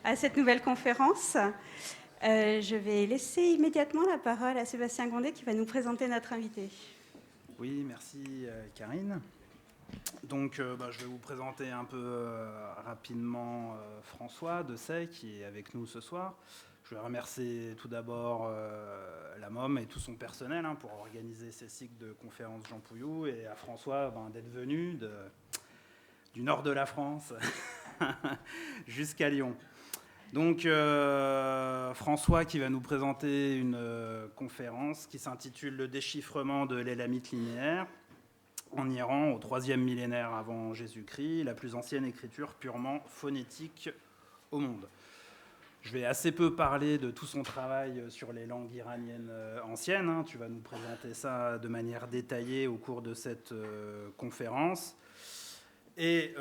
à cette nouvelle conférence. Je vais laisser immédiatement la parole à Sébastien Gondet qui va nous présenter notre invité. Oui, merci Karine. Donc je vais vous présenter un peu rapidement François Dessay qui est avec nous ce soir. Je vais remercier tout d'abord la MOM et tout son personnel pour organiser ces cycles de conférences Jean Pouillou, et à François d'être venu du nord de la France jusqu'à Lyon. Donc François qui va nous présenter une conférence qui s'intitule « Le déchiffrement de l'élamite linéaire en Iran au 3e millénaire avant Jésus-Christ, la plus ancienne écriture purement phonétique au monde ». Je vais assez peu parler de tout son travail sur les langues iraniennes anciennes. Tu vas nous présenter ça de manière détaillée au cours de cette conférence. Et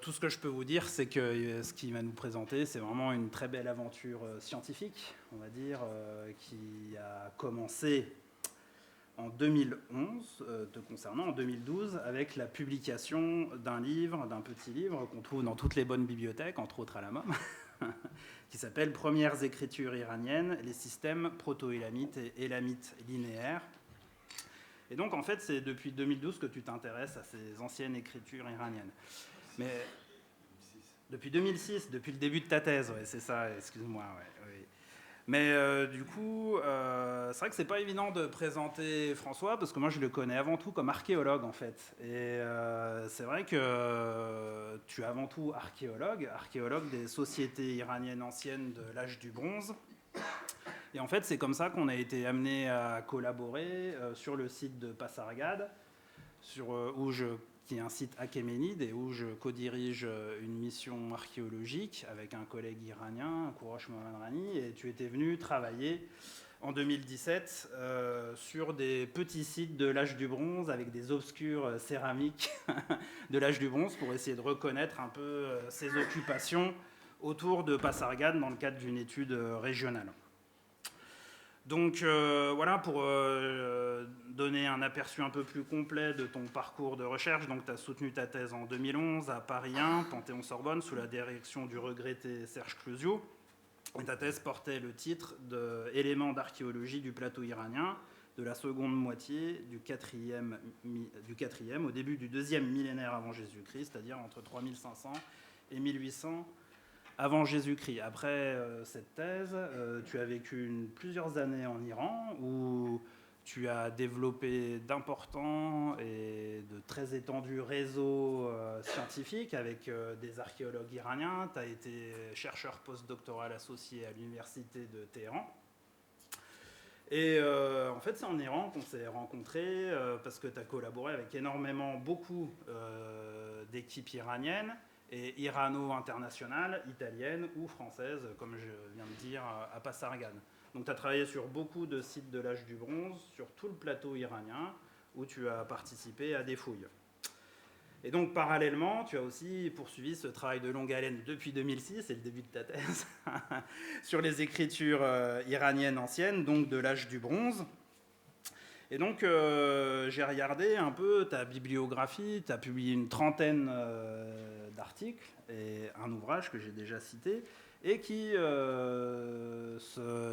tout ce que je peux vous dire, c'est que ce qu'il va nous présenter, c'est vraiment une très belle aventure scientifique, on va dire, qui a commencé en 2011, te concernant, en 2012, avec la publication d'un petit livre qu'on trouve dans toutes les bonnes bibliothèques, entre autres à la MOM, qui s'appelle « Premières écritures iraniennes, les systèmes proto-élamites et élamites linéaires ». Et donc, en fait, c'est depuis 2012 que tu t'intéresses à ces anciennes écritures iraniennes. Mais depuis 2006, depuis le début de ta thèse, ouais, c'est ça, excuse-moi. Ouais, oui. Mais du coup, c'est vrai que c'est pas évident de présenter François, parce que moi, je le connais avant tout comme archéologue, en fait. Et c'est vrai que tu es avant tout archéologue des sociétés iraniennes anciennes de l'âge du bronze. Et en fait, c'est comme ça qu'on a été amené à collaborer sur le site de Pasargad, qui est un site achéménide et où je co-dirige une mission archéologique avec un collègue iranien, Kourosh Mohammadrani, et tu étais venu travailler en 2017 sur des petits sites de l'âge du bronze avec des obscures céramiques de l'âge du bronze pour essayer de reconnaître un peu ces occupations autour de Pasargad dans le cadre d'une étude régionale. Donc voilà, pour donner un aperçu un peu plus complet de ton parcours de recherche, donc tu as soutenu ta thèse en 2011 à Paris 1, Panthéon-Sorbonne, sous la direction du regretté Serge Clouzio. Et ta thèse portait le titre de « Éléments d'archéologie du plateau iranien de la seconde moitié du 4e au début du 2e millénaire avant Jésus-Christ, c'est-à-dire entre 3500 et 1800 avant Jésus-Christ. Après cette thèse, tu as vécu plusieurs années en Iran où tu as développé d'importants et de très étendus réseaux scientifiques avec des archéologues iraniens. Tu as été chercheur postdoctoral associé à l'université de Téhéran. Et en fait, c'est en Iran qu'on s'est rencontrés parce que tu as collaboré avec beaucoup d'équipes iraniennes et irano-internationales, italiennes ou françaises, comme je viens de dire, à Pasargad. Donc tu as travaillé sur beaucoup de sites de l'âge du bronze, sur tout le plateau iranien, où tu as participé à des fouilles. Et donc parallèlement, tu as aussi poursuivi ce travail de longue haleine depuis 2006, c'est le début de ta thèse, sur les écritures iraniennes anciennes, donc de l'âge du bronze. Et donc, j'ai regardé un peu ta bibliographie, tu as publié une trentaine d'articles et un ouvrage que j'ai déjà cité, et qui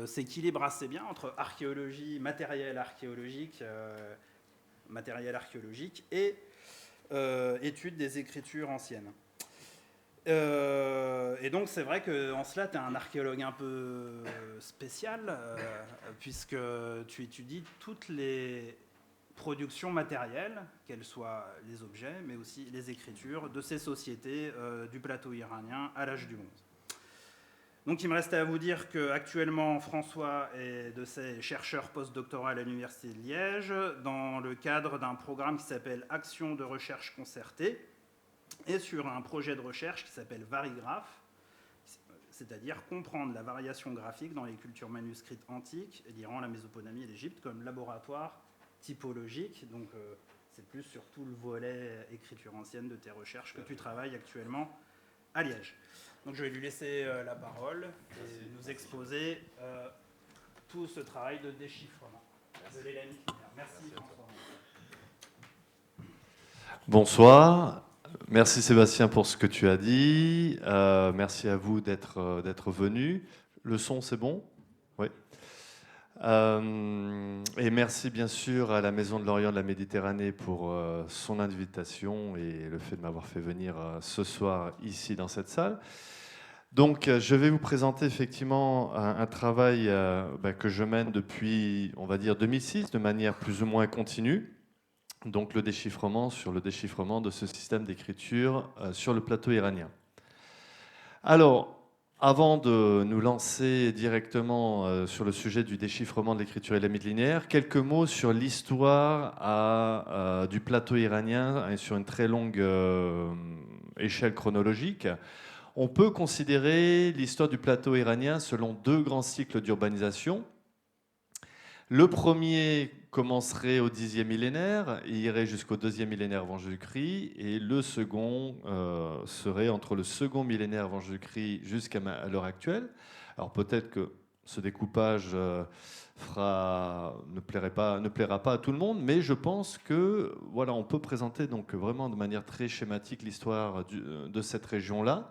s'équilibre assez bien entre archéologie, matériel archéologique et étude des écritures anciennes. Et donc c'est vrai qu'en cela, tu es un archéologue un peu spécial, puisque tu étudies toutes les productions matérielles, qu'elles soient les objets, mais aussi les écritures de ces sociétés du plateau iranien à l'âge du bronze. Donc il me restait à vous dire qu'actuellement, François Dessay est chercheur postdoctoral à l'Université de Liège, dans le cadre d'un programme qui s'appelle Action de recherche concertée, et sur un projet de recherche qui s'appelle Varigraph, c'est-à-dire comprendre la variation graphique dans les cultures manuscrites antiques, l'Iran, la Mésopotamie et l'Égypte, comme laboratoire typologique. Donc c'est plus sur tout le volet écriture ancienne de tes recherches que tu travailles actuellement à Liège. Donc je vais lui laisser la parole et nous exposer tout ce travail de déchiffrement de l'élamite linéaire. Merci François. Bonsoir. Merci Sébastien pour ce que tu as dit. Merci à vous d'être venus. Le son, c'est bon? Oui. Et merci bien sûr à la Maison de l'Orient de la Méditerranée pour son invitation et le fait de m'avoir fait venir ce soir ici dans cette salle. Donc je vais vous présenter effectivement un travail que je mène depuis, on va dire, 2006, de manière plus ou moins continue. Donc le déchiffrement de ce système d'écriture sur le plateau iranien. Alors, avant de nous lancer directement sur le sujet du déchiffrement de l'écriture élamite linéaire, quelques mots sur l'histoire du plateau iranien et sur une très longue échelle chronologique. On peut considérer l'histoire du plateau iranien selon deux grands cycles d'urbanisation. Le premier commencerait au 10e millénaire et irait jusqu'au 2e millénaire avant Jésus-Christ, et le second serait entre le second millénaire avant Jésus-Christ jusqu'à l'heure actuelle. Alors peut-être que ce découpage ne plaira pas à tout le monde, mais je pense que voilà, on peut présenter donc vraiment de manière très schématique l'histoire de cette région-là.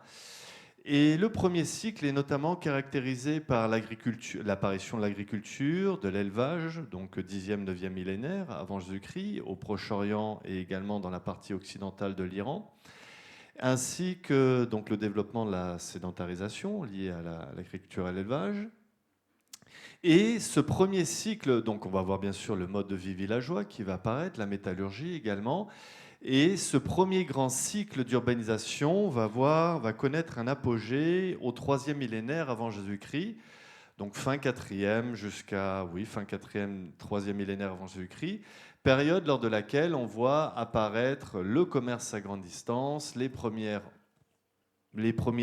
Et le premier cycle est notamment caractérisé par l'apparition de l'agriculture, de l'élevage, donc 10e, 9e millénaire avant Jésus-Christ, au Proche-Orient et également dans la partie occidentale de l'Iran, ainsi que donc, le développement de la sédentarisation liée à l'agriculture et à l'élevage. Et ce premier cycle, donc on va voir bien sûr le mode de vie villageois qui va apparaître, la métallurgie également. Et ce premier grand cycle d'urbanisation va connaître un apogée au 3e millénaire avant Jésus-Christ, donc fin 4e fin 4e, 3e millénaire avant Jésus-Christ, période lors de laquelle on voit apparaître le commerce à grande distance, les premiers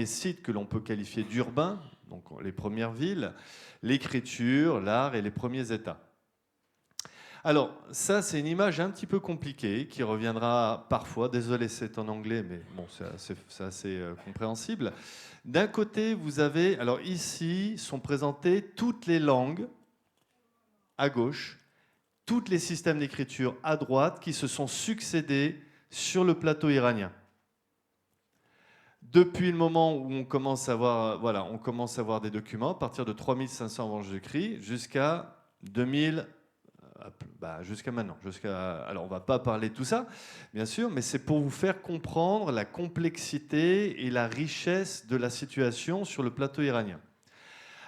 sites que l'on peut qualifier d'urbains, donc les premières villes, l'écriture, l'art et les premiers États. Alors, ça, c'est une image un petit peu compliquée qui reviendra parfois. Désolé, c'est en anglais, mais bon, c'est assez compréhensible. D'un côté, vous avez... Alors ici, sont présentées toutes les langues à gauche, tous les systèmes d'écriture à droite qui se sont succédés sur le plateau iranien. Depuis le moment où on commence à avoir des documents, à partir de 3500 avant Jésus-Christ jusqu'à 2000... jusqu'à maintenant. Alors, on ne va pas parler de tout ça, bien sûr, mais c'est pour vous faire comprendre la complexité et la richesse de la situation sur le plateau iranien.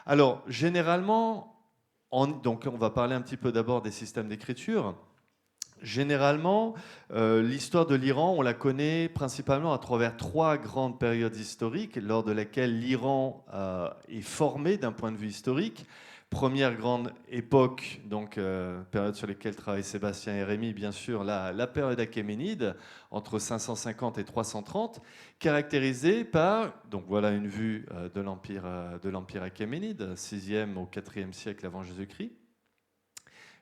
Alors, généralement, donc on va parler un petit peu d'abord des systèmes d'écriture. Généralement, l'histoire de l'Iran, on la connaît principalement à travers trois grandes périodes historiques, lors de lesquelles l'Iran est formé d'un point de vue historique. Première grande époque, donc période sur laquelle travaillent Sébastien et Rémi, bien sûr, la période achéménide, entre 550 et 330, caractérisée par, donc voilà une vue de l'empire achéménide, 6e au 4e siècle avant Jésus-Christ.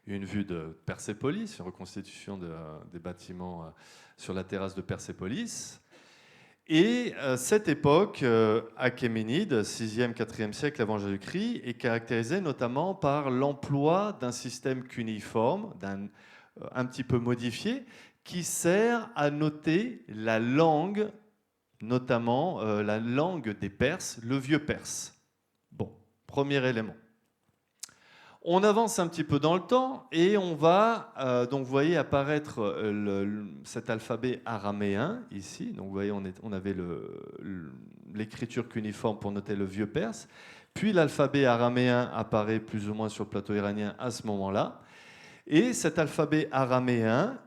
Une vue de Persépolis, une reconstitution des bâtiments sur la terrasse de Persépolis. Et cette époque achéménide, 6e, 4e siècle avant Jésus-Christ, est caractérisée notamment par l'emploi d'un système cunéiforme, un petit peu modifié, qui sert à noter la langue, notamment la langue des Perses, le vieux perse. Bon, premier élément. On avance un petit peu dans le temps et on va, donc vous voyez apparaître cet alphabet araméen ici. Donc vous voyez, on avait l'écriture cunéiforme pour noter le vieux perse. Puis l'alphabet araméen apparaît plus ou moins sur le plateau iranien à ce moment-là. Et cet alphabet araméen,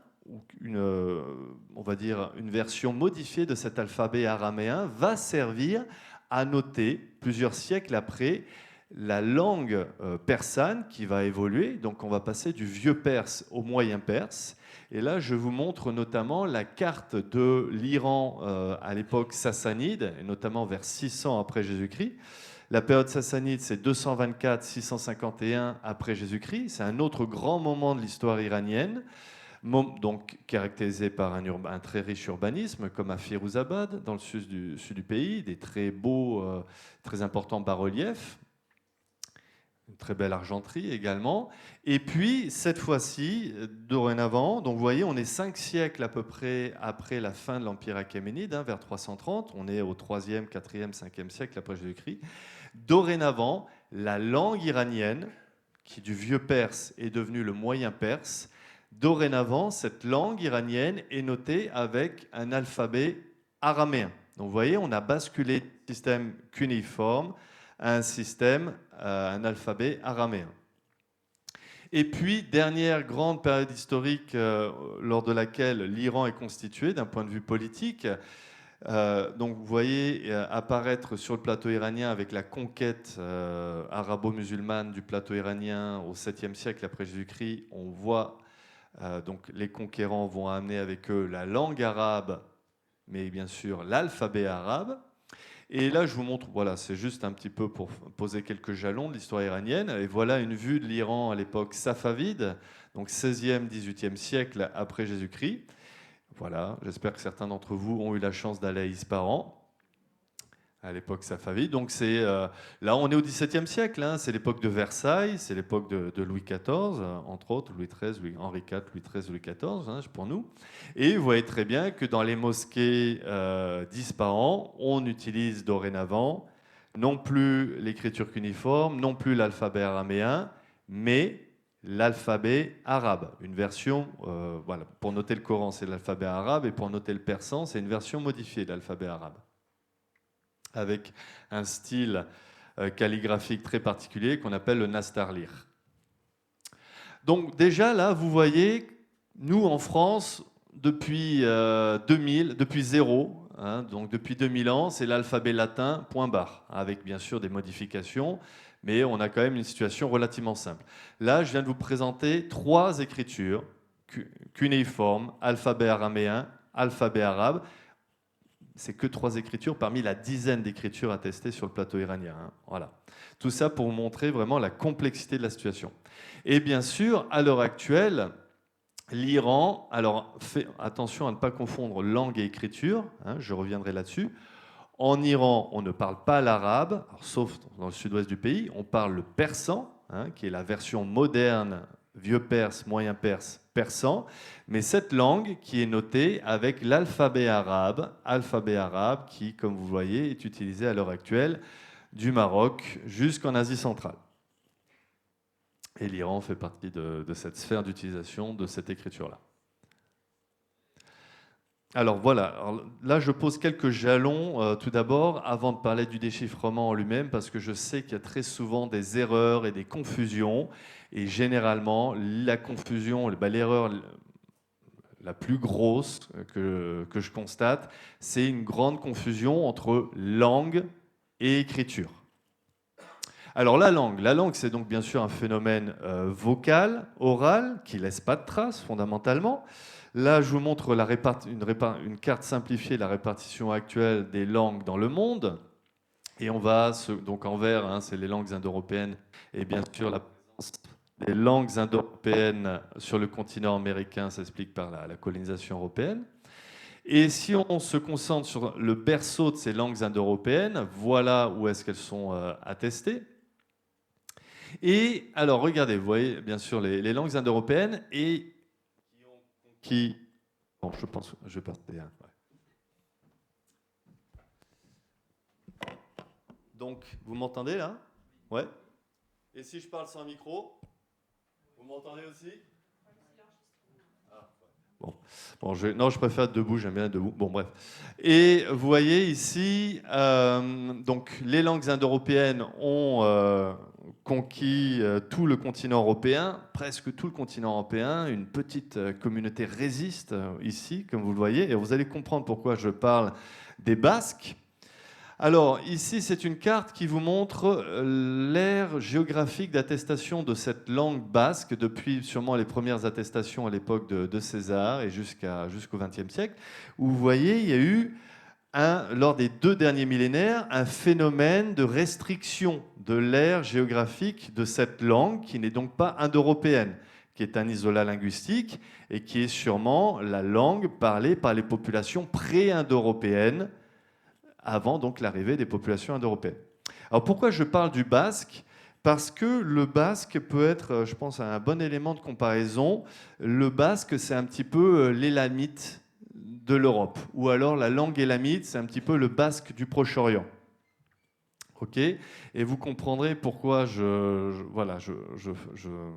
on va dire une version modifiée de cet alphabet araméen, va servir à noter, plusieurs siècles après, la langue persane qui va évoluer. Donc on va passer du vieux perse au moyen perse. Et là, je vous montre notamment la carte de l'Iran à l'époque sassanide, et notamment vers 600 après Jésus-Christ. La période sassanide, c'est 224-651 après Jésus-Christ. C'est un autre grand moment de l'histoire iranienne, donc caractérisé par un très riche urbanisme, comme à Firouzabad, dans le sud du pays, des très beaux, très importants bas-reliefs. une très belle argenterie également. Et puis, cette fois-ci, dorénavant, donc vous voyez, on est 5 siècles à peu près après la fin de l'Empire achéménide, vers 330. On est au 3e, 4e, 5e siècle après Jésus-Christ. Dorénavant, la langue iranienne, qui du vieux perse est devenue le moyen perse, dorénavant, cette langue iranienne est notée avec un alphabet araméen. Donc vous voyez, on a basculé du système cunéiforme à un système, un alphabet araméen. Et puis, dernière grande période historique lors de laquelle l'Iran est constitué d'un point de vue politique. Donc vous voyez apparaître sur le plateau iranien avec la conquête arabo-musulmane du plateau iranien au 7e siècle après Jésus-Christ. On voit donc les conquérants vont amener avec eux la langue arabe, mais bien sûr l'alphabet arabe. Et là, je vous montre, voilà, c'est juste un petit peu pour poser quelques jalons de l'histoire iranienne. Et voilà une vue de l'Iran à l'époque safavide, donc 16e, 18e siècle après Jésus-Christ. Voilà, j'espère que certains d'entre vous ont eu la chance d'aller à Ispahan, à l'époque safavide. Donc là, on est au XVIIe siècle, c'est l'époque de Versailles, c'est l'époque de Louis XIV, entre autres, Louis XIII, Henri IV, Louis XIII, Louis XIV, pour nous. Et vous voyez très bien que dans les mosquées d'Ispahan, on utilise dorénavant non plus l'écriture cuniforme, non plus l'alphabet araméen, mais l'alphabet arabe. Une version, voilà, pour noter le Coran, c'est l'alphabet arabe, et pour noter le persan, c'est une version modifiée de l'alphabet arabe, avec un style calligraphique très particulier qu'on appelle le Nastarlir. Donc déjà là, vous voyez, nous en France, depuis 2000, depuis zéro, donc depuis 2000 ans, c'est l'alphabet latin, point barre, avec bien sûr des modifications, mais on a quand même une situation relativement simple. Là, je viens de vous présenter 3 écritures, cunéiforme, alphabet araméen, alphabet arabe. C'est que 3 écritures parmi la dizaine d'écritures attestées sur le plateau iranien. Voilà. Tout ça pour vous montrer vraiment la complexité de la situation. Et bien sûr, à l'heure actuelle, l'Iran, alors fait attention à ne pas confondre langue et écriture, je reviendrai là-dessus. En Iran, on ne parle pas l'arabe, sauf dans le sud-ouest du pays, on parle le persan, qui est la version moderne, vieux perse, moyen perse, persan, mais cette langue qui est notée avec l'alphabet arabe qui, comme vous voyez, est utilisé à l'heure actuelle du Maroc jusqu'en Asie centrale. Et l'Iran fait partie de cette sphère d'utilisation de cette écriture-là. Alors voilà, alors là je pose quelques jalons tout d'abord avant de parler du déchiffrement en lui-même parce que je sais qu'il y a très souvent des erreurs et des confusions et généralement la confusion, l'erreur la plus grosse que je constate, c'est une grande confusion entre langue et écriture. Alors la langue c'est donc bien sûr un phénomène vocal, oral, qui ne laisse pas de traces fondamentalement. Là, je vous montre une carte simplifiée de la répartition actuelle des langues dans le monde. Et on va, donc en vert, c'est les langues indo-européennes, et bien sûr la présence des langues indo-européennes sur le continent américain s'explique par la colonisation européenne. Et si on se concentre sur le berceau de ces langues indo-européennes, voilà où est-ce qu'elles sont attestées. Et alors, regardez, vous voyez bien sûr les langues indo-européennes et qui... Bon, je pense que je vais passer... Ouais. Donc, vous m'entendez là? Ouais. Et si je parle sans micro? Vous m'entendez aussi? Bon, je préfère être debout, j'aime bien être debout. Bon, bref. Et vous voyez ici, donc, les langues indo-européennes ont conquis tout le continent européen, presque tout le continent européen. Une petite communauté résiste ici, comme vous le voyez. Et vous allez comprendre pourquoi je parle des Basques. Alors, ici, c'est une carte qui vous montre l'ère géographique d'attestation de cette langue basque depuis sûrement les premières attestations à l'époque de César et jusqu'au XXe siècle, où vous voyez, il y a eu, lors des 2 derniers millénaires, un phénomène de restriction de l'ère géographique de cette langue, qui n'est donc pas indo-européenne, qui est un isolat linguistique et qui est sûrement la langue parlée par les populations pré-indo-européennes, avant donc l'arrivée des populations indo-européennes. Alors pourquoi je parle du basque? Parce que le basque peut être, je pense, un bon élément de comparaison. Le basque, c'est un petit peu l'élamite de l'Europe. Ou alors la langue élamite, c'est un petit peu le basque du Proche-Orient. Ok, et vous comprendrez pourquoi je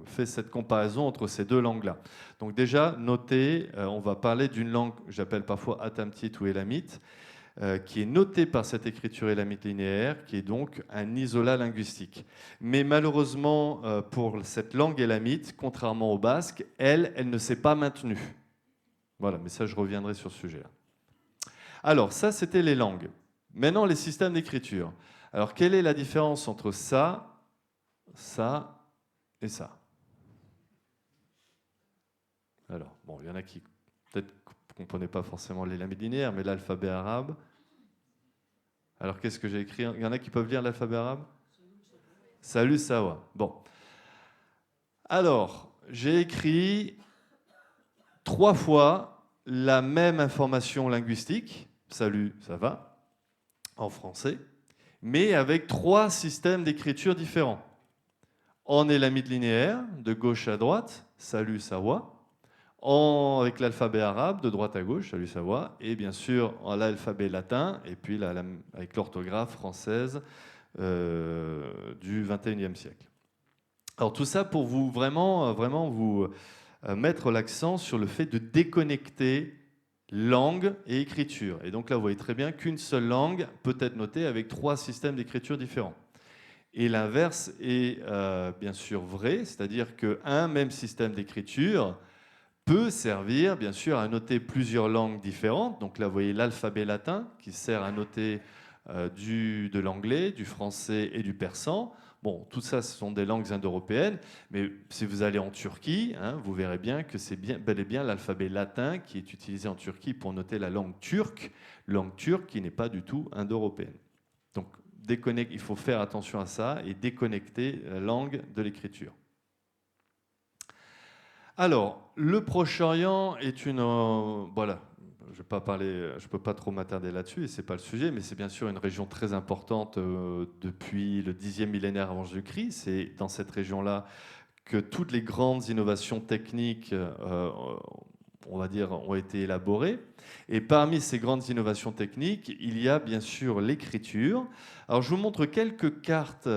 fais cette comparaison entre ces deux langues-là. Donc déjà, notez, on va parler d'une langue que j'appelle parfois atamtite ou élamite, qui est notée par cette écriture élamite linéaire, qui est donc un isolat linguistique. Mais malheureusement, pour cette langue élamite, contrairement au basque, elle ne s'est pas maintenue. Voilà, mais ça, je reviendrai sur ce sujet-là. Alors, ça, c'était les langues. Maintenant, les systèmes d'écriture. Alors, quelle est la différence entre ça, ça et ça? Alors, bon, il y en a qui peut-être ne comprenaient pas forcément l'élamite linéaire, mais l'alphabet arabe. Alors, qu'est-ce que j'ai écrit? Il y en a qui peuvent lire l'alphabet arabe? Salut, Sawa. Bon. Alors, j'ai écrit 3 fois la même information linguistique. Salut, ça va, en français, mais avec 3 systèmes d'écriture différents. En élamite linéaire, de gauche à droite, salut, Sawa. Avec l'alphabet arabe, de droite à gauche, salut, Sawa. Et bien sûr, en l'alphabet latin, et puis avec l'orthographe française du XXIe siècle. Alors tout ça pour vous vraiment vous mettre l'accent sur le fait de déconnecter langue et écriture. Et donc là, vous voyez très bien qu'une seule langue peut être notée avec 3 systèmes d'écriture différents. Et l'inverse est bien sûr vrai, c'est-à-dire qu'un même système d'écriture peut servir bien sûr à noter plusieurs langues différentes. Donc là, vous voyez l'alphabet latin qui sert à noter de l'anglais, du français et du persan. Bon, tout ça, ce sont des langues indo-européennes, mais si vous allez en Turquie, hein, vous verrez bien que c'est bel et bien l'alphabet latin qui est utilisé en Turquie pour noter la langue turque qui n'est pas du tout indo-européenne. Donc, il faut faire attention à ça et déconnecter la langue de l'écriture. Alors, le Proche-Orient est une... voilà, je ne peux pas trop m'attarder là-dessus, et ce n'est pas le sujet, mais c'est bien sûr une région très importante depuis le 10e millénaire avant Jésus-Christ. C'est dans cette région-là que toutes les grandes innovations techniques, on va dire, ont été élaborées. Et parmi ces grandes innovations techniques, il y a bien sûr l'écriture. Alors, je vous montre quelques cartes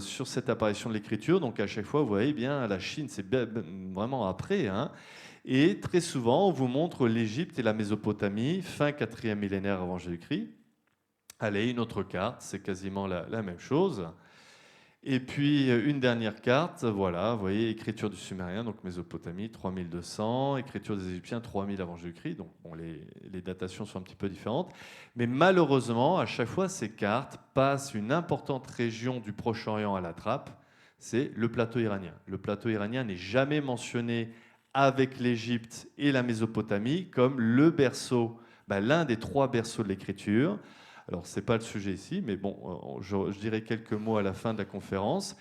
sur cette apparition de l'écriture. Donc, à chaque fois, vous voyez bien, la Chine, c'est vraiment après, hein. Et très souvent, on vous montre l'Égypte et la Mésopotamie, fin 4e millénaire avant Jésus-Christ. Allez, une autre carte, c'est quasiment la même chose. Et puis, une dernière carte, voilà, vous voyez, écriture du Sumérien, donc Mésopotamie, 3200, écriture des Égyptiens, 3000 avant Jésus-Christ. Donc, bon, les datations sont un petit peu différentes. Mais malheureusement, à chaque fois, ces cartes passent une importante région du Proche-Orient à la trappe, c'est le plateau iranien. Le plateau iranien n'est jamais mentionné avec l'Égypte et la Mésopotamie comme le berceau, l'un des 3 berceaux de l'écriture. Alors, ce n'est pas le sujet ici, mais bon, je dirai quelques mots à la fin de la conférence.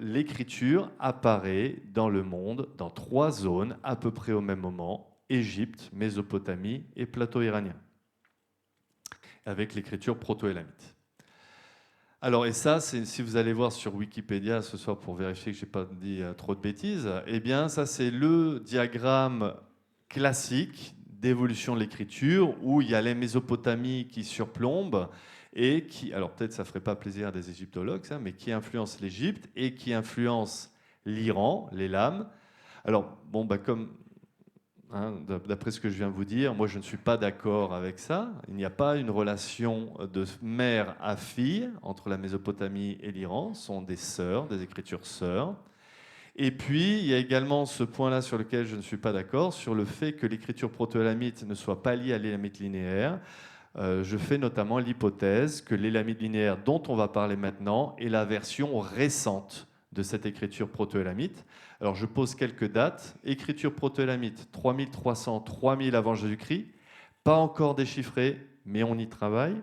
L'écriture apparaît dans le monde dans 3 zones à peu près au même moment, Égypte, Mésopotamie et plateau iranien, avec l'écriture proto-élamite. Alors, et ça, si vous allez voir sur Wikipédia ce soir pour vérifier que je n'ai pas dit trop de bêtises, eh bien, ça, c'est le diagramme classique d'évolution de l'écriture où il y a les Mésopotamies qui surplombent et qui, alors peut-être ça ne ferait pas plaisir à des égyptologues, ça, mais qui influencent l'Égypte et qui influencent l'Iran, l'élam. Alors, bon, comme... d'après ce que je viens de vous dire, moi je ne suis pas d'accord avec ça. Il n'y a pas une relation de mère à fille entre la Mésopotamie et l'Iran. Ce sont des sœurs, des écritures sœurs. Et puis, il y a également ce point-là sur lequel je ne suis pas d'accord, sur le fait que l'écriture proto-élamite ne soit pas liée à l'élamite linéaire. Je fais notamment l'hypothèse que l'élamite linéaire dont on va parler maintenant est la version récente de cette écriture proto-élamite. Alors, je pose quelques dates. Écriture proto-élamite, 3300-3000 avant Jésus-Christ. Pas encore déchiffrée, mais on y travaille.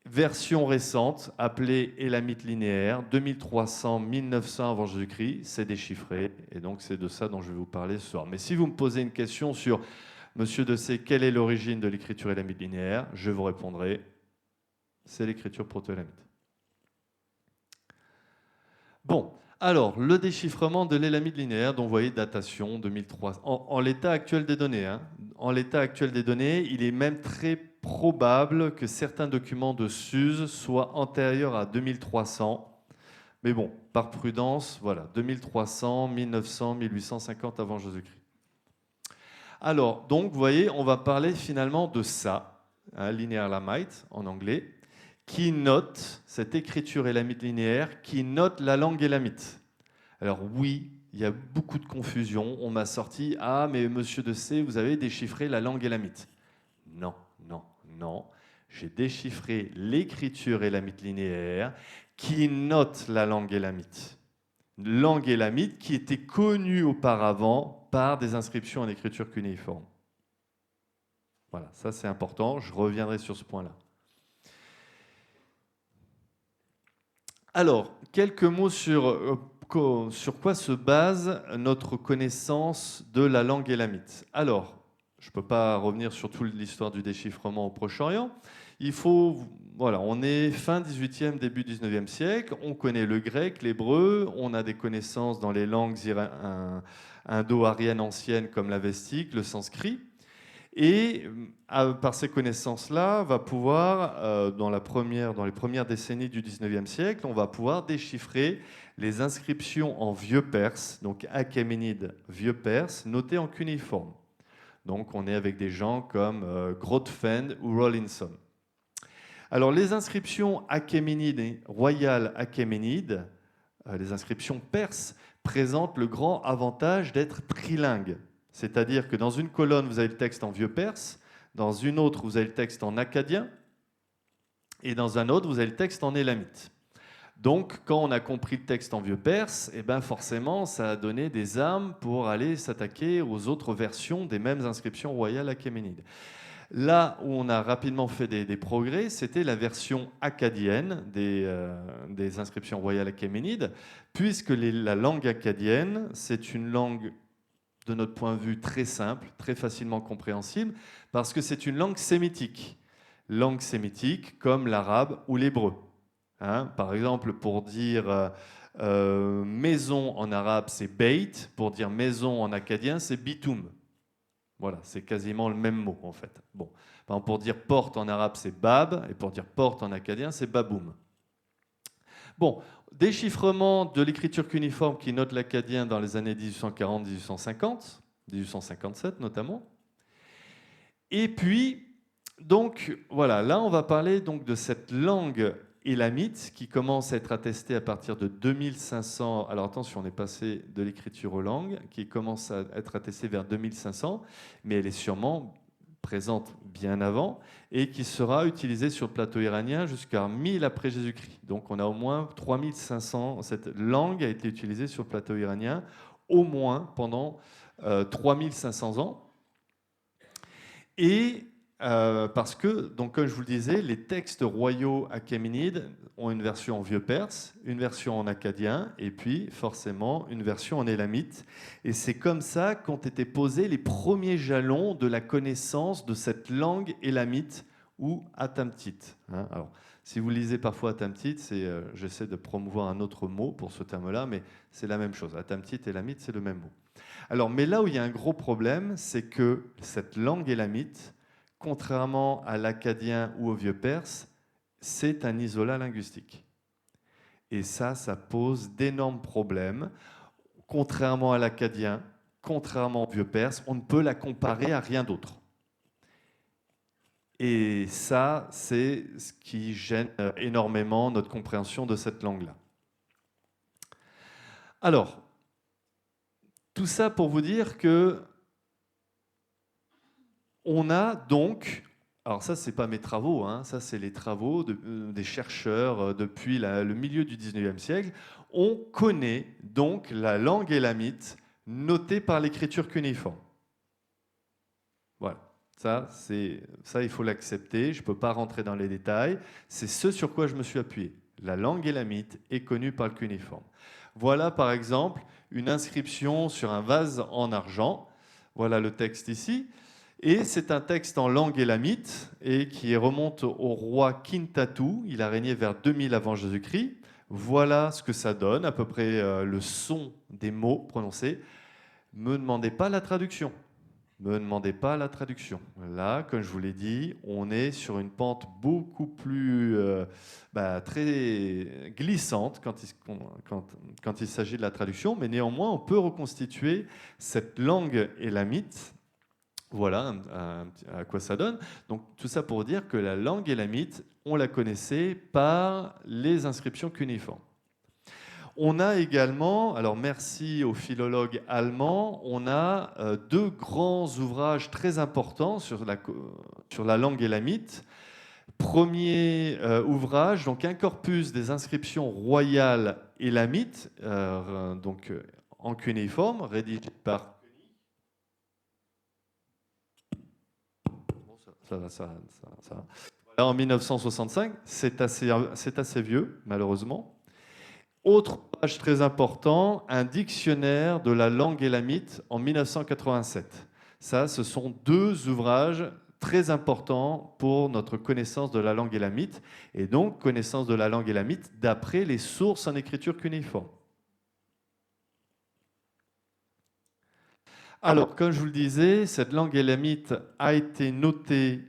Version récente, appelée élamite linéaire, 2300-1900 avant Jésus-Christ, c'est déchiffré. Et donc, c'est de ça dont je vais vous parler ce soir. Mais si vous me posez une question sur, Monsieur Dessay, quelle est l'origine de l'écriture élamite linéaire, je vous répondrai, c'est l'écriture proto-élamite. Bon, alors, le déchiffrement de l'élamite linéaire, dont vous voyez datation 2003, en l'état actuel des données. Hein. En l'état actuel des données, il est même très probable que certains documents de Suse soient antérieurs à 2300. Mais bon, par prudence, voilà, 2300, 1900, 1850 avant Jésus-Christ. Alors, donc, vous voyez, on va parler finalement de ça, hein, linear lamite en anglais, qui note cette écriture élamite linéaire, qui note la langue élamite. Alors oui, il y a beaucoup de confusion. On m'a sorti « Ah, mais monsieur de C, vous avez déchiffré la langue élamite. » Non, non, non. J'ai déchiffré l'écriture élamite linéaire qui note la langue élamite. Une langue élamite qui était connue auparavant par des inscriptions en écriture cunéiforme. Voilà, ça c'est important. Je reviendrai sur ce point-là. Alors, quelques mots sur quoi se base notre connaissance de la langue élamite. Alors, je ne peux pas revenir sur toute l'histoire du déchiffrement au Proche-Orient. Voilà, on est fin 18e, début 19e siècle, on connaît le grec, l'hébreu, on a des connaissances dans les langues indo-aryennes anciennes comme l'avestique, le sanskrit. Et par ces connaissances-là, va pouvoir, dans les premières décennies du 19e siècle, on va pouvoir déchiffrer les inscriptions en vieux perse, donc achéménide vieux perse, notées en cunéiforme. Donc on est avec des gens comme Grotefend ou Rawlinson. Alors les inscriptions achéménides, royales achéménides, les inscriptions perses, présentent le grand avantage d'être trilingues. C'est-à-dire que dans une colonne, vous avez le texte en vieux perse, dans une autre, vous avez le texte en akkadien, et dans un autre, vous avez le texte en élamite. Donc, quand on a compris le texte en vieux perse, eh ben forcément, ça a donné des armes pour aller s'attaquer aux autres versions des mêmes inscriptions royales achéménides. Là où on a rapidement fait des progrès, c'était la version akkadienne des inscriptions royales achéménides, puisque la langue akkadienne, c'est une langue de notre point de vue très simple, très facilement compréhensible, parce que c'est une langue sémitique. Langue sémitique comme l'arabe ou l'hébreu. Hein, par exemple, pour dire maison en arabe, c'est beit, pour dire maison en akkadien, c'est bitoum. Voilà, c'est quasiment le même mot en fait. Bon. Pour dire porte en arabe, c'est bab, et pour dire porte en akkadien, c'est baboum. Bon, déchiffrement de l'écriture cunéiforme qui note l'akkadien dans les années 1840-1850, 1857 notamment. Et puis, donc, voilà, là on va parler donc de cette langue élamite qui commence à être attestée à partir de 2500. Alors attention, on est passé de l'écriture aux langues, qui commence à être attestée vers 2500, mais elle est sûrement présente bien avant et qui sera utilisée sur le plateau iranien jusqu'à 1000 après Jésus-Christ. Donc on a au moins 3500. Cette langue a été utilisée sur le plateau iranien au moins pendant 3500 ans. Et parce que, donc, comme je vous le disais, les textes royaux achéménides ont une version en vieux perse, une version en akkadien, et puis forcément une version en élamite. Et c'est comme ça qu'ont été posés les premiers jalons de la connaissance de cette langue élamite ou atamtite. Hein, alors, si vous lisez parfois atamtite, j'essaie de promouvoir un autre mot pour ce terme-là, mais c'est la même chose. Atamtite et élamite, c'est le même mot. Alors, mais là où il y a un gros problème, c'est que cette langue élamite, contrairement à l'akkadien ou au vieux perse, c'est un isolat linguistique. Et ça pose d'énormes problèmes. Contrairement à l'akkadien, contrairement au vieux perse, on ne peut la comparer à rien d'autre. Et ça, c'est ce qui gêne énormément notre compréhension de cette langue-là. Alors, tout ça pour vous dire que on a donc, alors ça c'est pas mes travaux, hein, ça c'est les travaux des chercheurs depuis le milieu du 19e siècle, on connaît donc la langue élamite notée par l'écriture cunéiforme. Voilà, ça il faut l'accepter, je ne peux pas rentrer dans les détails, c'est ce sur quoi je me suis appuyé. La langue élamite est connue par le cunéiforme. Voilà par exemple une inscription sur un vase en argent, voilà le texte ici. Et c'est un texte en langue élamite et qui remonte au roi Kintatu. Il a régné vers 2000 avant Jésus-Christ. Voilà ce que ça donne, à peu près le son des mots prononcés. Me demandez pas la traduction. Me demandez pas la traduction. Là, comme je vous l'ai dit, on est sur une pente beaucoup plus très glissante quand il s'agit de la traduction, mais néanmoins, on peut reconstituer cette langue élamite. Voilà à quoi ça donne. Donc tout ça pour dire que la langue élamite, on la connaissait par les inscriptions cunéiformes. On a également, alors merci aux philologues allemands, on a deux grands ouvrages très importants sur la langue élamite. Premier ouvrage, donc un corpus des inscriptions royales élamites, en cunéiforme, rédigé par... Ça va. Voilà, en 1965, c'est assez vieux, malheureusement. Autre page très important, un dictionnaire de la langue élamite en 1987. Ça, ce sont deux ouvrages très importants pour notre connaissance de la langue élamite, et donc connaissance de la langue élamite d'après les sources en écriture cunéiforme. Alors, comme je vous le disais, cette langue élamite a été notée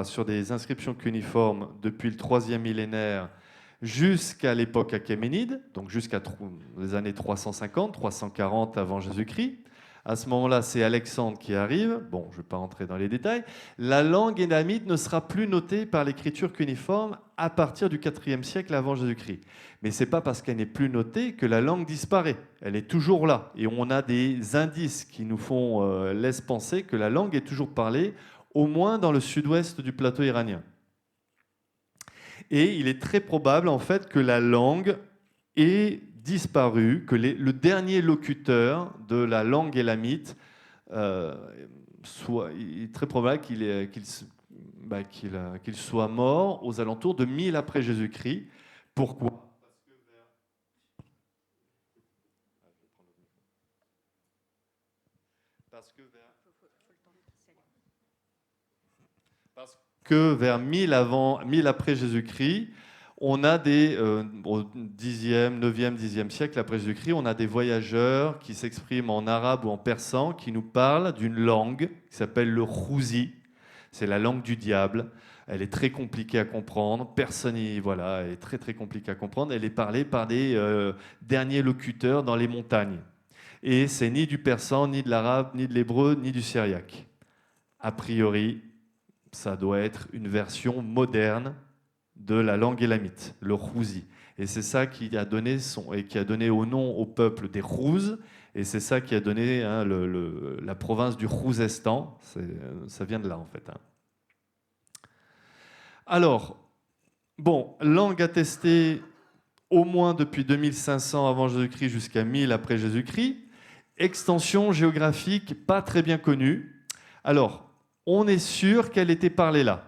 sur des inscriptions cunéiformes depuis le 3e millénaire jusqu'à l'époque achéménide, donc jusqu'à les années 350, 340 avant Jésus-Christ. À ce moment-là, c'est Alexandre qui arrive. Bon, je ne vais pas rentrer dans les détails. La langue élamite ne sera plus notée par l'écriture cunéiforme à partir du 4e siècle avant Jésus-Christ. Mais ce n'est pas parce qu'elle n'est plus notée que la langue disparaît. Elle est toujours là. Et on a des indices qui nous laissent penser que la langue est toujours parlée, au moins dans le sud-ouest du plateau iranien. Et il est très probable en fait que la langue ait disparu, que le dernier locuteur de la langue élamite il est très probable qu'il soit mort aux alentours de 1000 après Jésus-Christ. Pourquoi ? Parce que vers 1000 après Jésus-Christ, on a au 10e, 9e, 10e siècle après Jésus-Christ, on a des voyageurs qui s'expriment en arabe ou en persan, qui nous parlent d'une langue qui s'appelle le khouzi. C'est la langue du diable. Elle est très compliquée à comprendre. Elle est très très compliquée à comprendre. Elle est parlée par des derniers locuteurs dans les montagnes. Et c'est ni du persan, ni de l'arabe, ni de l'hébreu, ni du syriaque. A priori, ça doit être une version moderne de la langue élamite, le khouzi. Et c'est ça qui a donné au nom au peuple des Khouz, et c'est ça qui a donné la province du Khouzestan. Ça vient de là en fait. Alors, langue attestée au moins depuis 2500 avant Jésus-Christ jusqu'à 1000 après Jésus-Christ. Extension géographique pas très bien connue. Alors, on est sûr qu'elle était parlée là.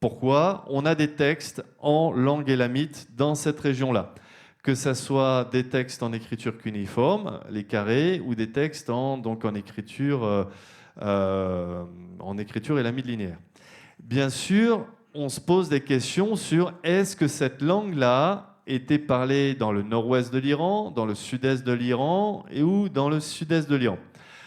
Pourquoi ? On a des textes en langue élamite dans cette région-là. Que ce soit des textes en écriture cunéiforme, les carrés, ou des textes en écriture élamite linéaire. Bien sûr, on se pose des questions sur est-ce que cette langue-là était parlée dans le nord-ouest de l'Iran, dans le sud-est de l'Iran ou dans le sud-est de l'Iran.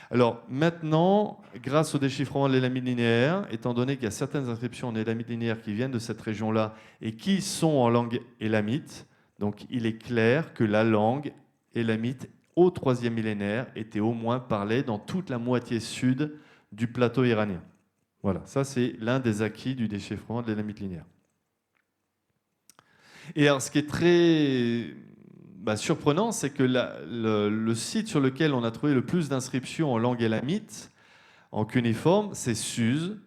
Alors maintenant, grâce au déchiffrement de l'élamite linéaire, étant donné qu'il y a certaines inscriptions en élamite linéaire qui viennent de cette région-là et qui sont en langue élamite, donc il est clair que la langue élamite au 3e millénaire était au moins parlée dans toute la moitié sud du plateau iranien. Voilà, ça c'est l'un des acquis du déchiffrement de l'élamite linéaire. Et alors ce qui est très surprenant, c'est que le site sur lequel on a trouvé le plus d'inscriptions en langue élamite, en cunéiforme, c'est Suse.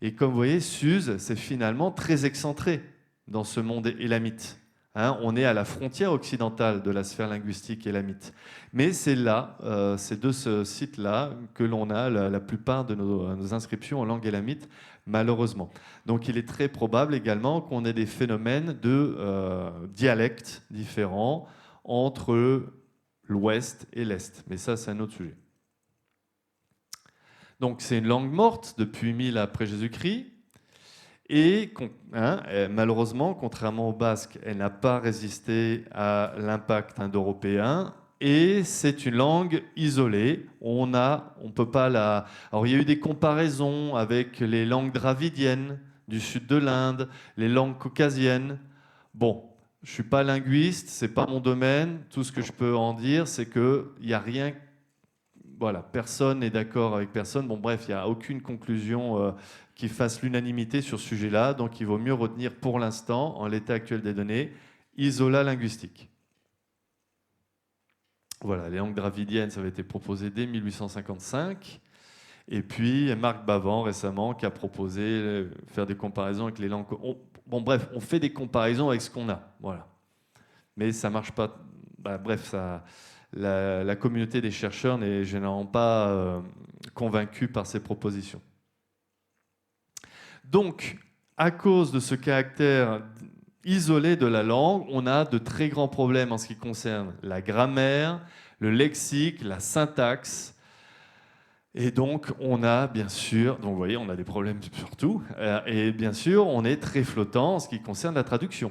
Et comme vous voyez, Suse, c'est finalement très excentré dans ce monde élamite. On est à la frontière occidentale de la sphère linguistique élamite. Mais c'est là, c'est de ce site-là que l'on a la plupart de nos inscriptions en langue élamite, malheureusement. Donc il est très probable également qu'on ait des phénomènes de dialectes différents entre l'ouest et l'est. Mais ça, c'est un autre sujet. Donc c'est une langue morte depuis 1000 après Jésus-Christ. Et malheureusement, contrairement au basque, elle n'a pas résisté à l'impact indo-européen. Et c'est une langue isolée. On peut pas la. Alors il y a eu des comparaisons avec les langues dravidiennes du sud de l'Inde, les langues caucasiennes. Bon, je suis pas linguiste, c'est pas mon domaine. Tout ce que je peux en dire, c'est que il y a rien. Voilà, personne n'est d'accord avec personne. Bon, bref, il n'y a aucune conclusion qui fasse l'unanimité sur ce sujet-là. Donc, il vaut mieux retenir pour l'instant, en l'état actuel des données, isolat linguistique. Voilà, les langues dravidiennes, ça avait été proposé dès 1855. Et puis, Marc Bavand, récemment, qui a proposé faire des comparaisons avec les langues... Bon, bref, on fait des comparaisons avec ce qu'on a. Voilà. Mais ça ne marche pas. Bref, la communauté des chercheurs n'est généralement pas convaincue par ces propositions. Donc, à cause de ce caractère isolé de la langue, on a de très grands problèmes en ce qui concerne la grammaire, le lexique, la syntaxe. Et donc, on a bien sûr, donc vous voyez, on a des problèmes surtout. Et bien sûr, on est très flottant en ce qui concerne la traduction.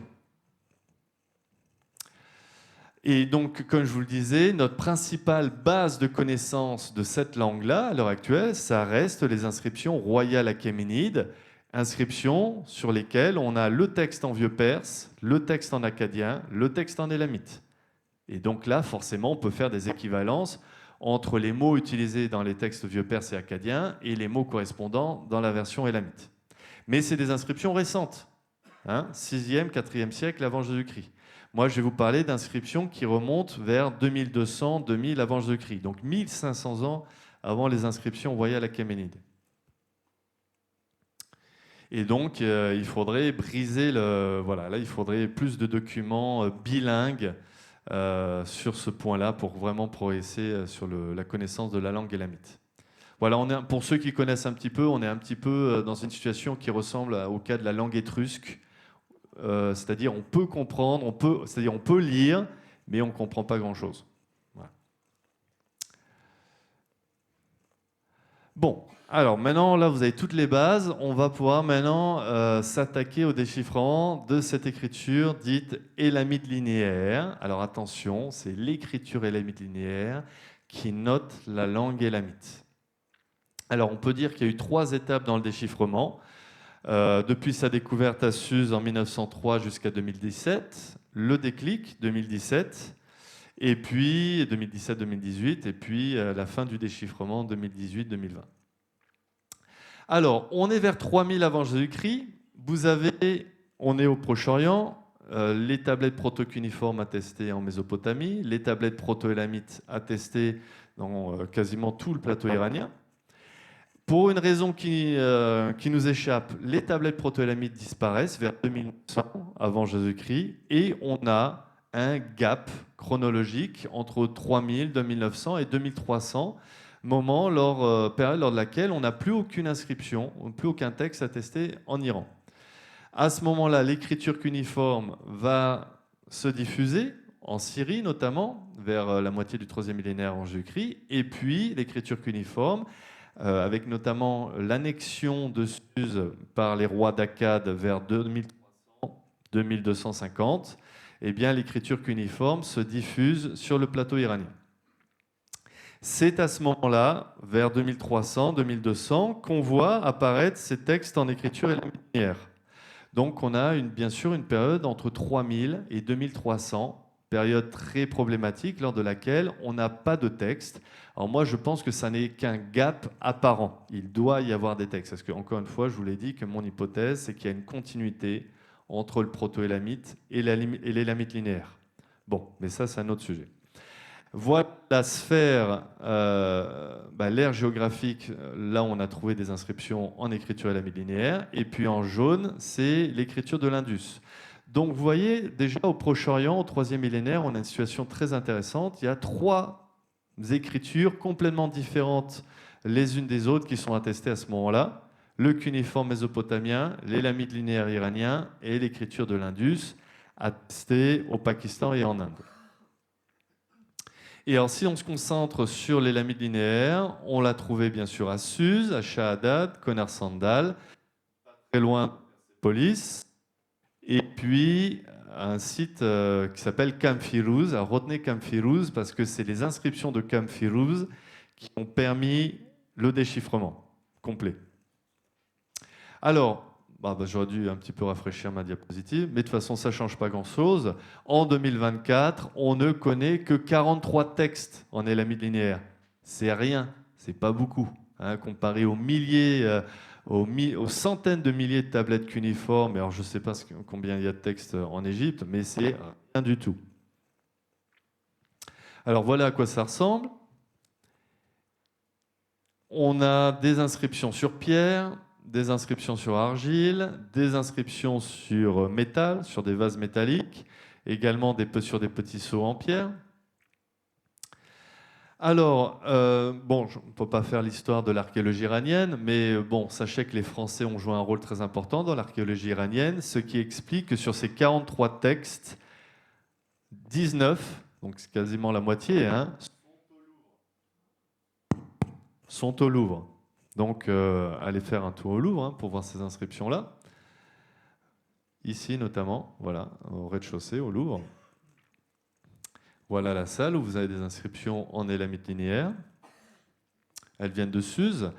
Et donc, comme je vous le disais, notre principale base de connaissance de cette langue-là, à l'heure actuelle, ça reste les inscriptions royales achéménides, inscriptions sur lesquelles on a le texte en vieux perse, le texte en akkadien, le texte en élamite. Et donc là, forcément, on peut faire des équivalences entre les mots utilisés dans les textes vieux perse et akkadiens et les mots correspondants dans la version élamite. Mais c'est des inscriptions récentes, 6e, 4e siècle avant Jésus-Christ. Moi, je vais vous parler d'inscriptions qui remontent vers 2200, 2000 avant Jésus-Christ, donc 1500 ans avant les inscriptions royales achéménides. Et donc, il faudrait briser voilà, là, il faudrait plus de documents bilingues sur ce point-là pour vraiment progresser sur la connaissance de la langue élamite. Voilà, pour ceux qui connaissent un petit peu, on est un petit peu dans une situation qui ressemble au cas de la langue étrusque. C'est-à-dire on peut comprendre, on peut lire, mais on ne comprend pas grand-chose. Voilà. Bon, alors maintenant, là, vous avez toutes les bases. On va pouvoir maintenant s'attaquer au déchiffrement de cette écriture dite élamite linéaire. Alors attention, c'est l'écriture élamite linéaire qui note la langue élamite. Alors on peut dire qu'il y a eu 3 étapes dans le déchiffrement. Depuis sa découverte à Suse en 1903 jusqu'à 2017, le déclic 2017, et puis 2017-2018, et puis la fin du déchiffrement 2018-2020. Alors, on est vers 3000 avant Jésus-Christ. On est au Proche-Orient, les tablettes proto-cuniformes attestées en Mésopotamie, les tablettes proto-élamites attestées dans quasiment tout le plateau iranien. Pour une raison qui nous échappe, les tablettes proto-élamites disparaissent vers 2100 avant Jésus-Christ et on a un gap chronologique entre 3000, 2900 et 2300, période lors de laquelle on n'a plus aucune inscription, plus aucun texte attesté en Iran. À ce moment-là, l'écriture cuniforme va se diffuser en Syrie notamment, vers la moitié du 3e millénaire avant Jésus-Christ, et puis l'écriture cuniforme avec notamment l'annexion de Suse par les rois d'Akkad vers 2300-2250, eh bien l'écriture cuniforme se diffuse sur le plateau iranien. C'est à ce moment-là, vers 2300-2200, qu'on voit apparaître ces textes en écriture linéaire. Donc on a bien sûr une période entre 3000 et 2300, période très problématique lors de laquelle on n'a pas de texte. Alors moi, je pense que ça n'est qu'un gap apparent. Il doit y avoir des textes. Parce que, encore une fois, je vous l'ai dit que mon hypothèse, c'est qu'il y a une continuité entre le proto-élamite et l'élamite linéaire. Bon, mais ça, c'est un autre sujet. Voilà la sphère, l'ère géographique. Là, on a trouvé des inscriptions en écriture élamite linéaire. Et puis en jaune, c'est l'écriture de l'Indus. Donc vous voyez, déjà au Proche-Orient, au 3e millénaire, on a une situation très intéressante. Il y a 3 écritures complètement différentes les unes des autres qui sont attestées à ce moment-là. Le cuniforme mésopotamien, l'élamite linéaire iranien et l'écriture de l'Indus, attestée au Pakistan et en Inde. Et alors si on se concentre sur l'élamite linéaire, on l'a trouvé bien sûr à Suse, à Shahadat, Konar Sandal, pas très loin Police, et puis un site qui s'appelle Camfiruz. Alors retenez Camfiruz parce que c'est les inscriptions de Camfiruz qui ont permis le déchiffrement complet. Alors, j'aurais dû un petit peu rafraîchir ma diapositive, mais de toute façon, ça ne change pas grand-chose. En 2024, on ne connaît que 43 textes en élamite linéaire. C'est rien, c'est pas beaucoup, hein, comparé aux milliers, aux centaines de milliers de tablettes cuniformes. Alors, je ne sais pas combien il y a de textes en Égypte, mais c'est rien du tout. Alors, voilà à quoi ça ressemble. On a des inscriptions sur pierre, des inscriptions sur argile, des inscriptions sur métal, sur des vases métalliques, également sur des petits seaux en pierre. Alors, bon, je ne peux pas faire l'histoire de l'archéologie iranienne, mais bon, sachez que les Français ont joué un rôle très important dans l'archéologie iranienne, ce qui explique que sur ces 43 textes, 19, donc c'est quasiment la moitié, hein, sont au Louvre. Donc, allez faire un tour au Louvre hein, pour voir ces inscriptions-là. Ici, notamment, voilà, au rez-de-chaussée, au Louvre. Voilà la salle où vous avez des inscriptions en élamite linéaire. Elles viennent de Suse.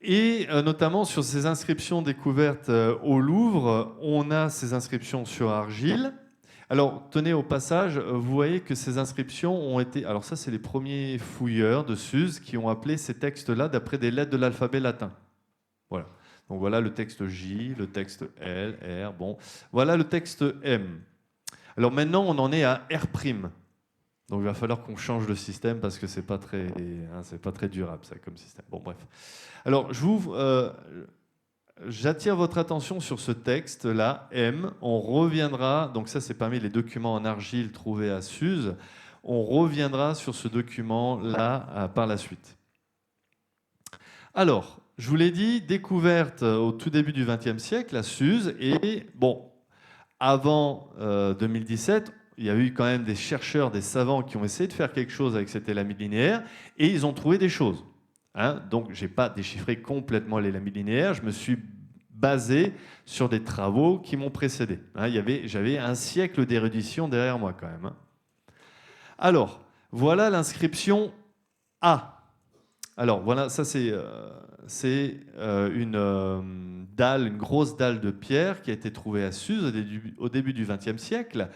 Et notamment sur ces inscriptions découvertes au Louvre, on a ces inscriptions sur argile. Alors, tenez au passage, vous voyez que ces inscriptions ont été... Alors ça, c'est les premiers fouilleurs de Suse qui ont appelé ces textes-là d'après des lettres de l'alphabet latin. Voilà. Donc voilà le texte J, le texte L, R, bon. Voilà le texte M. Alors maintenant, on en est à R'. Donc il va falloir qu'on change le système parce que c'est pas très durable, ça, comme système. Bon, bref. Alors, j'attire votre attention sur ce texte-là, M. On reviendra, donc ça c'est parmi les documents en argile trouvés à Suse, on reviendra sur ce document-là par la suite. Alors, je vous l'ai dit, découverte au tout début du XXe siècle à Suse, et bon, avant 2017, il y a eu quand même des chercheurs, des savants qui ont essayé de faire quelque chose avec cette élamite linéaire, et ils ont trouvé des choses. Hein, donc, je n'ai pas déchiffré complètement l'élamite linéaire, je me suis basé sur des travaux qui m'ont précédé. Hein, j'avais un siècle d'érudition derrière moi quand même. Hein. Alors, voilà l'inscription A. Alors, voilà, ça c'est une dalle, une grosse dalle de pierre qui a été trouvée à Suse au début du XXe siècle.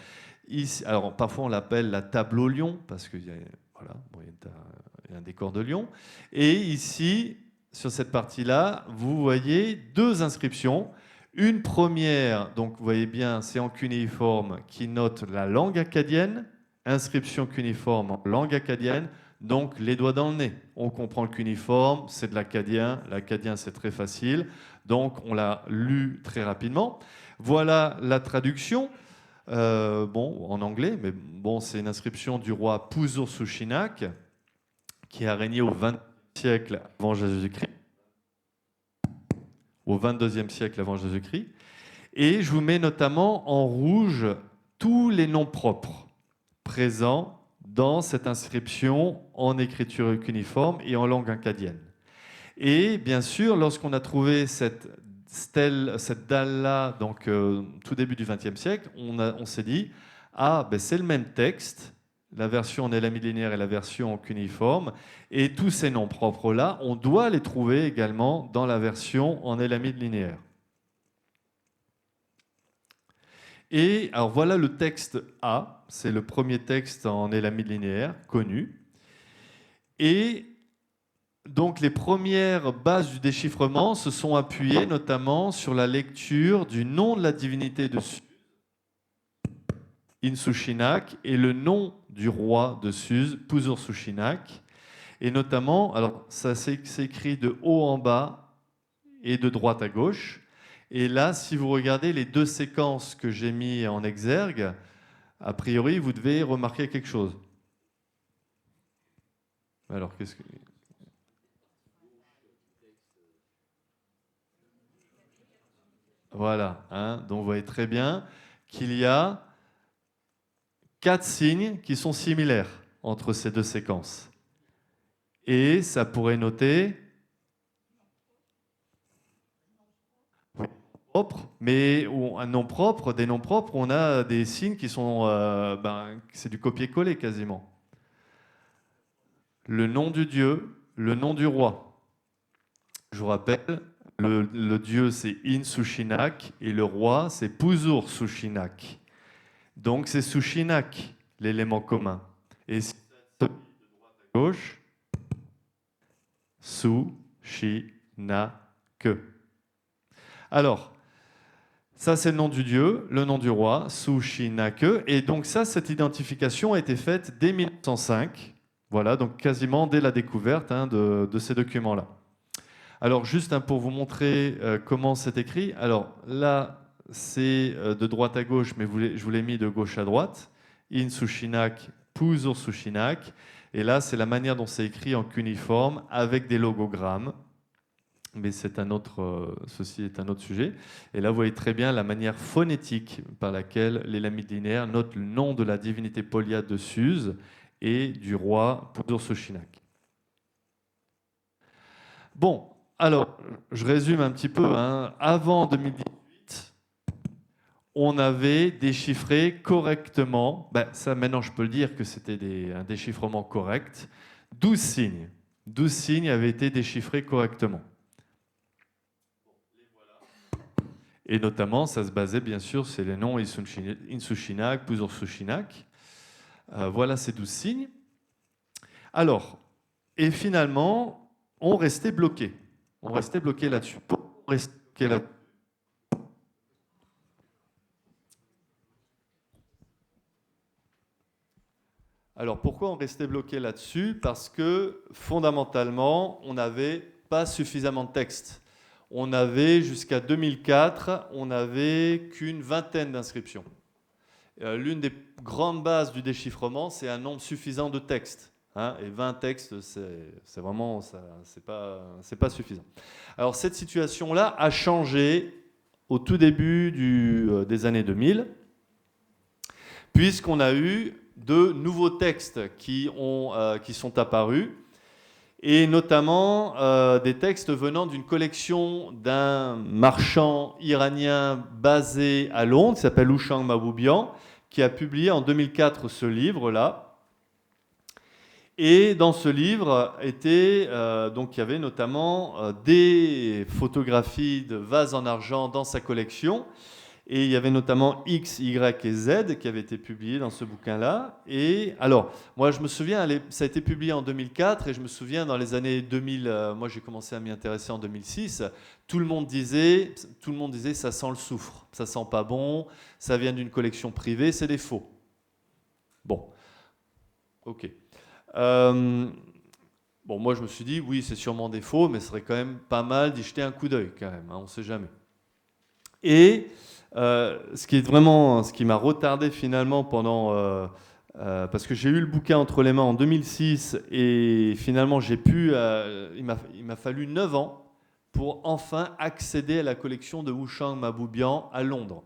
Ici, alors, parfois on l'appelle la table au lion, parce qu'il y a... Voilà, bon, il y a un décor de lion. Et ici, sur cette partie-là, vous voyez deux inscriptions. Une première, donc vous voyez bien, c'est en cunéiforme qui note la langue acadienne. Inscription cunéiforme en langue acadienne, donc les doigts dans le nez. On comprend le cunéiforme, c'est de l'acadien. L'acadien, c'est très facile. Donc on l'a lu très rapidement. Voilà la traduction. Bon, en anglais, mais bon, c'est une inscription du roi Puzur-Sushinak qui a régné au XXe siècle avant Jésus-Christ. Au XXIe siècle avant Jésus-Christ. Et je vous mets notamment en rouge tous les noms propres présents dans cette inscription en écriture cuniforme et en langue acadienne. Et bien sûr, lorsqu'on a trouvé cette dalle-là, donc tout début du XXe siècle, on s'est dit, c'est le même texte, la version en élamite linéaire et la version en cuniforme, et tous ces noms propres-là, on doit les trouver également dans la version en élamite linéaire. Et alors voilà le texte A, c'est le premier texte en élamite linéaire connu. Et donc les premières bases du déchiffrement se sont appuyées notamment sur la lecture du nom de la divinité de Suse, Insushinak, et le nom du roi de Suse, Puzur-Sushinak. Et notamment, alors ça s'écrit de haut en bas et de droite à gauche. Et là, si vous regardez les deux séquences que j'ai mis en exergue, a priori, vous devez remarquer quelque chose. Alors, qu'est-ce que... Voilà, hein, donc vous voyez très bien qu'il y a 4 signes qui sont similaires entre ces deux séquences. Et ça pourrait noter... propres, mais un nom propre, des noms propres, on a des signes qui sont, c'est du copier-coller quasiment. Le nom du dieu, le nom du roi. Je vous rappelle, le dieu c'est In-Sushinak et le roi c'est Puzur-Sushinak. Donc c'est Sushinak, l'élément commun. Et si de droite à gauche, Sushinak. Alors, ça c'est le nom du dieu, le nom du roi, Sushinak. Et donc ça, cette identification a été faite dès 1905. Voilà, donc quasiment dès la découverte de ces documents-là. Alors juste pour vous montrer comment c'est écrit. Alors là, c'est de droite à gauche, mais je vous l'ai mis de gauche à droite. In-Sushinak, Puzur-Sushinak. Et là, c'est la manière dont c'est écrit en cuneiforme avec des logogrammes. Mais ceci est un autre sujet. Et là, vous voyez très bien la manière phonétique par laquelle les lamides linéaires notent le nom de la divinité Polyade de Suse et du roi Puzur-Sushinak. Bon, alors, je résume un petit peu. Avant 2018, on avait déchiffré correctement, ça maintenant je peux le dire que c'était un déchiffrement correct, 12 signes. 12 signes avaient été déchiffrés correctement. Et notamment, ça se basait bien sûr sur les noms In-Sushinak, Puzur-Sushinak. Voilà ces 12 signes. Alors, et finalement, on restait bloqué. On restait bloqué là-dessus. On restait bloqué là-dessus. Alors, pourquoi on restait bloqué là-dessus? Parce que, fondamentalement, on n'avait pas suffisamment de texte. On avait, jusqu'à 2004, on n'avait qu'une vingtaine d'inscriptions. L'une des grandes bases du déchiffrement, c'est un nombre suffisant de textes. Et 20 textes, c'est vraiment, c'est pas suffisant. Alors cette situation-là a changé au tout début des années 2000, puisqu'on a eu de nouveaux textes qui sont apparus, et notamment des textes venant d'une collection d'un marchand iranien basé à Londres, qui s'appelle Houshang Mahboubian, qui a publié en 2004 ce livre-là. Et dans ce livre, donc, il y avait notamment des photographies de vases en argent dans sa collection. Et il y avait notamment X, Y et Z qui avaient été publiés dans ce bouquin-là. Et alors, moi je me souviens, ça a été publié en 2004 et je me souviens dans les années 2000, moi j'ai commencé à m'y intéresser en 2006, tout le monde disait ça sent le soufre, ça sent pas bon, ça vient d'une collection privée, c'est des faux. Bon, ok. Bon, moi je me suis dit, oui c'est sûrement des faux, mais ce serait quand même pas mal d'y jeter un coup d'œil quand même, on ne sait jamais. Et ce qui m'a retardé finalement parce que j'ai eu le bouquin entre les mains en 2006 et finalement il m'a fallu 9 ans pour enfin accéder à la collection de Houshang Mahboubian à Londres.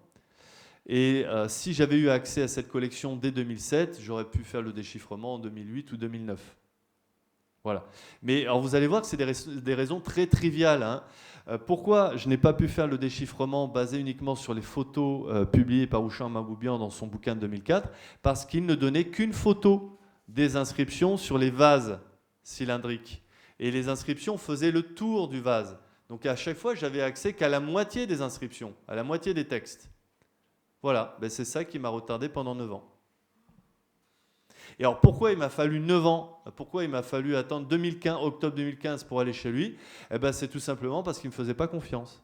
Et si j'avais eu accès à cette collection dès 2007, j'aurais pu faire le déchiffrement en 2008 ou 2009. Voilà. Mais alors vous allez voir que c'est des raisons très triviales. Pourquoi je n'ai pas pu faire le déchiffrement basé uniquement sur les photos publiées par Houshang Mahboubian dans son bouquin de 2004? Parce qu'il ne donnait qu'une photo des inscriptions sur les vases cylindriques. Et les inscriptions faisaient le tour du vase. Donc à chaque fois, j'avais accès qu'à la moitié des inscriptions, à la moitié des textes. Voilà, c'est ça qui m'a retardé pendant 9 ans. Et alors pourquoi il m'a fallu 9 ans? Pourquoi il m'a fallu attendre octobre 2015 pour aller chez lui? C'est tout simplement parce qu'il ne me faisait pas confiance.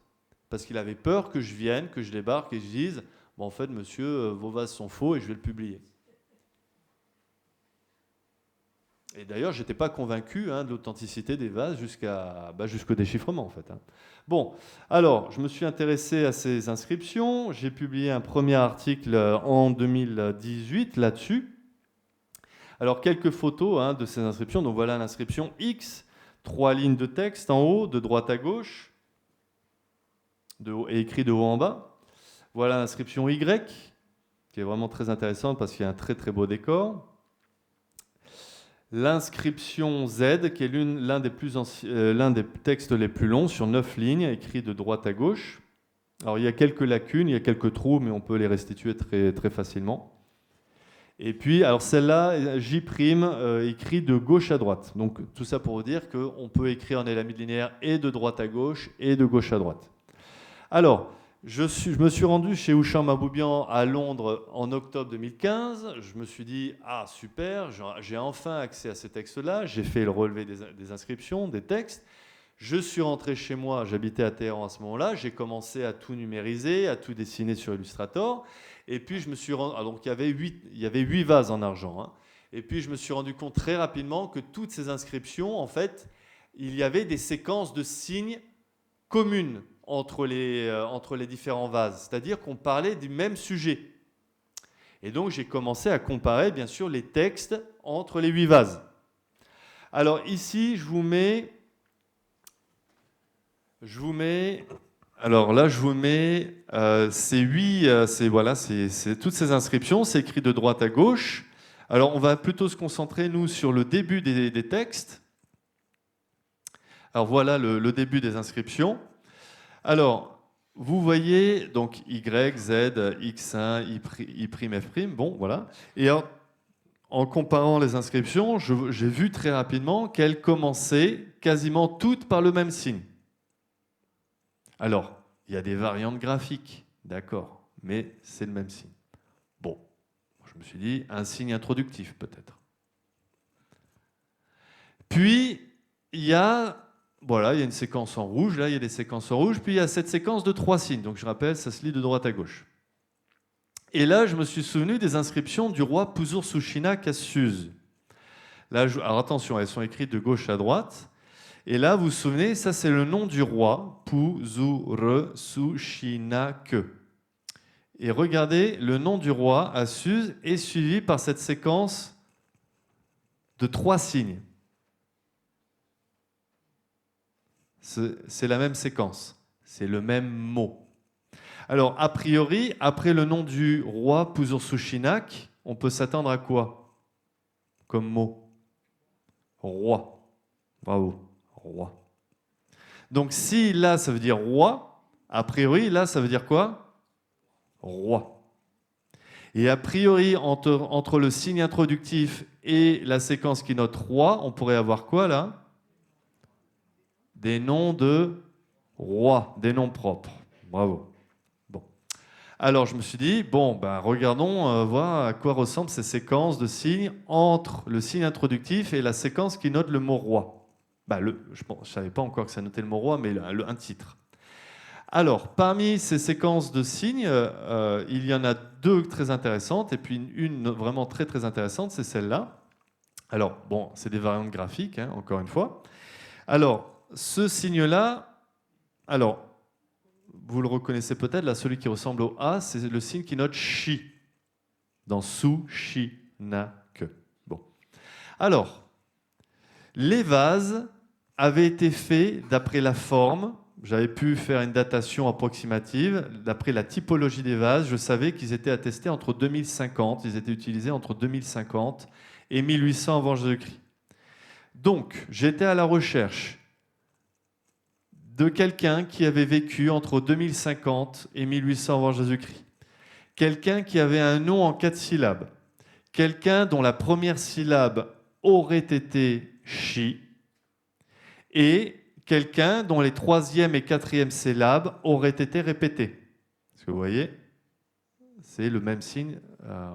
Parce qu'il avait peur que je vienne, que je débarque et que je dise « en fait, monsieur, vos vases sont faux et je vais le publier ». Et d'ailleurs, je n'étais pas convaincu de l'authenticité des vases jusqu'au déchiffrement, en fait. Bon, alors, je me suis intéressé à ces inscriptions. J'ai publié un premier article en 2018 là-dessus. Alors, quelques photos de ces inscriptions. Donc, voilà l'inscription X, 3 lignes de texte en haut, de droite à gauche, et écrit de haut en bas. Voilà l'inscription Y, qui est vraiment très intéressante parce qu'il y a un très très beau décor. L'inscription Z, qui est l'un des textes les plus longs, sur 9 lignes, écrit de droite à gauche. Alors, il y a quelques lacunes, il y a quelques trous, mais on peut les restituer très, très facilement. Et puis, alors celle-là, J', écrit de gauche à droite. Donc, tout ça pour vous dire qu'on peut écrire en élamine linéaire et de droite à gauche et de gauche à droite. Alors, je me suis rendu chez Houcham Maboubian à Londres en octobre 2015. Je me suis dit, ah super, j'ai enfin accès à ces textes-là. J'ai fait le relevé des inscriptions, des textes. Je suis rentré chez moi, j'habitais à Téhéran à ce moment-là. J'ai commencé à tout numériser, à tout dessiner sur Illustrator. Et puis, je me suis rendu... donc, il y avait 8 vases en argent. Hein. Et puis, je me suis rendu compte très rapidement que toutes ces inscriptions, en fait, il y avait des séquences de signes communes entre les différents vases, c'est-à-dire qu'on parlait du même sujet. Et donc, j'ai commencé à comparer, bien sûr, les textes entre les 8 vases. Alors, ici, je vous mets... Alors là, je vous mets c'est toutes ces inscriptions, c'est écrit de droite à gauche. Alors, on va plutôt se concentrer, nous, sur le début des textes. Alors, voilà le début des inscriptions. Alors, vous voyez donc Y, Z, X1, I', F', bon, voilà. Et en comparant les inscriptions, j'ai vu très rapidement qu'elles commençaient quasiment toutes par le même signe. Alors, il y a des variantes graphiques, d'accord, mais c'est le même signe. Bon, je me suis dit, un signe introductif peut-être. Puis, il y a une séquence en rouge, là il y a des séquences en rouge, puis il y a cette séquence de 3 signes, donc je rappelle, ça se lit de droite à gauche. Et là, je me suis souvenu des inscriptions du roi Puzur-Sushinak à Suse. Là, alors attention, elles sont écrites de gauche à droite. Et là, vous vous souvenez, ça c'est le nom du roi, Puzur-Sushinak. Et regardez, le nom du roi à Suse est suivi par cette séquence de 3 signes. C'est la même séquence, c'est le même mot. Alors, a priori, après le nom du roi Puzur-Sushinak, on peut s'attendre à quoi comme mot? Roi. Bravo, roi. Donc, si là, ça veut dire roi, a priori, là, ça veut dire quoi? Roi. Et a priori, entre le signe introductif et la séquence qui note roi, on pourrait avoir quoi là? Des noms de rois, des noms propres. Bravo. Bon. Alors, je me suis dit, regardons, voir à quoi ressemblent ces séquences de signes entre le signe introductif et la séquence qui note le mot roi. Je ne savais pas encore que ça notait le mot roi, mais un titre. Alors, parmi ces séquences de signes, il y en a 2 très intéressantes, et puis une vraiment très très intéressante, c'est celle-là. Alors, c'est des variantes graphiques, hein, encore une fois. Alors, ce signe-là, vous le reconnaissez peut-être, là, celui qui ressemble au A, c'est le signe qui note Shi, dans Sushinak. Bon. Alors, les vases avaient été faits d'après la forme. J'avais pu faire une datation approximative. D'après la typologie des vases, je savais qu'ils étaient attestés entre 2050, ils étaient utilisés entre 2050 et 1800 avant Jésus-Christ. Donc, j'étais à la recherche de quelqu'un qui avait vécu entre 2050 et 1800 avant Jésus-Christ. Quelqu'un qui avait un nom en 4 syllabes. Quelqu'un dont la première syllabe aurait été Shi. Et quelqu'un dont les 3e et 4e syllabes auraient été répétées. Parce que vous voyez, c'est le même signe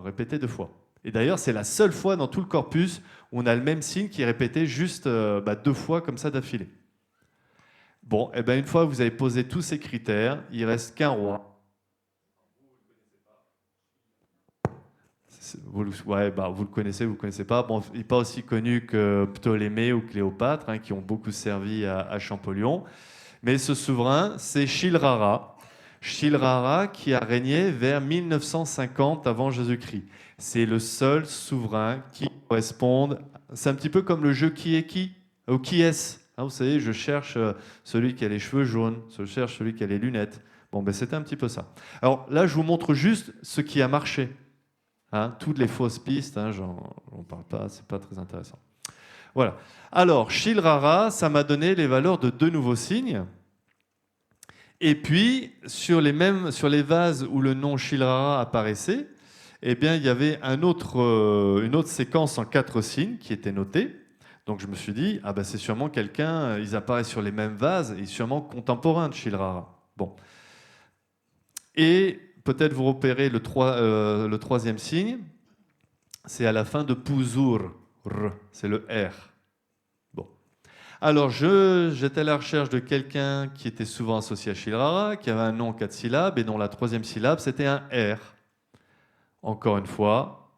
répété 2 fois. Et d'ailleurs, c'est la seule fois dans tout le corpus où on a le même signe qui est répété juste 2 fois comme ça d'affilée. Bon, et une fois que vous avez posé tous ces critères, il ne reste qu'un roi. Vous le connaissez, vous ne le connaissez pas. Bon, il n'est pas aussi connu que Ptolémée ou Cléopâtre, hein, qui ont beaucoup servi à Champollion. Mais ce souverain, c'est Chilrara. Chilrara qui a régné vers 1950 avant Jésus-Christ. C'est le seul souverain qui correspond. C'est un petit peu comme le jeu Qui est qui ou Qui est-ce. Hein, vous savez, je cherche celui qui a les cheveux jaunes, je cherche celui qui a les lunettes. C'était un petit peu ça. Alors là, je vous montre juste ce qui a marché. Hein, toutes les fausses pistes, hein, j'en parle pas, c'est pas très intéressant. Voilà. Alors, Chilrara, ça m'a donné les valeurs de 2 nouveaux signes. Et puis, sur les vases où le nom Shilrara apparaissait, eh bien, il y avait une autre séquence en 4 signes qui était notée. Donc je me suis dit, ah ben c'est sûrement quelqu'un, ils apparaissent sur les mêmes vases, et sûrement contemporain de Shilrara. Bon. Et peut-être vous repérez le 3e signe, c'est à la fin de Puzur, c'est le R. Bon. Alors j'étais à la recherche de quelqu'un qui était souvent associé à Shilrara, qui avait un nom en 4 syllabes, et dont la 3e syllabe c'était un R. Encore une fois,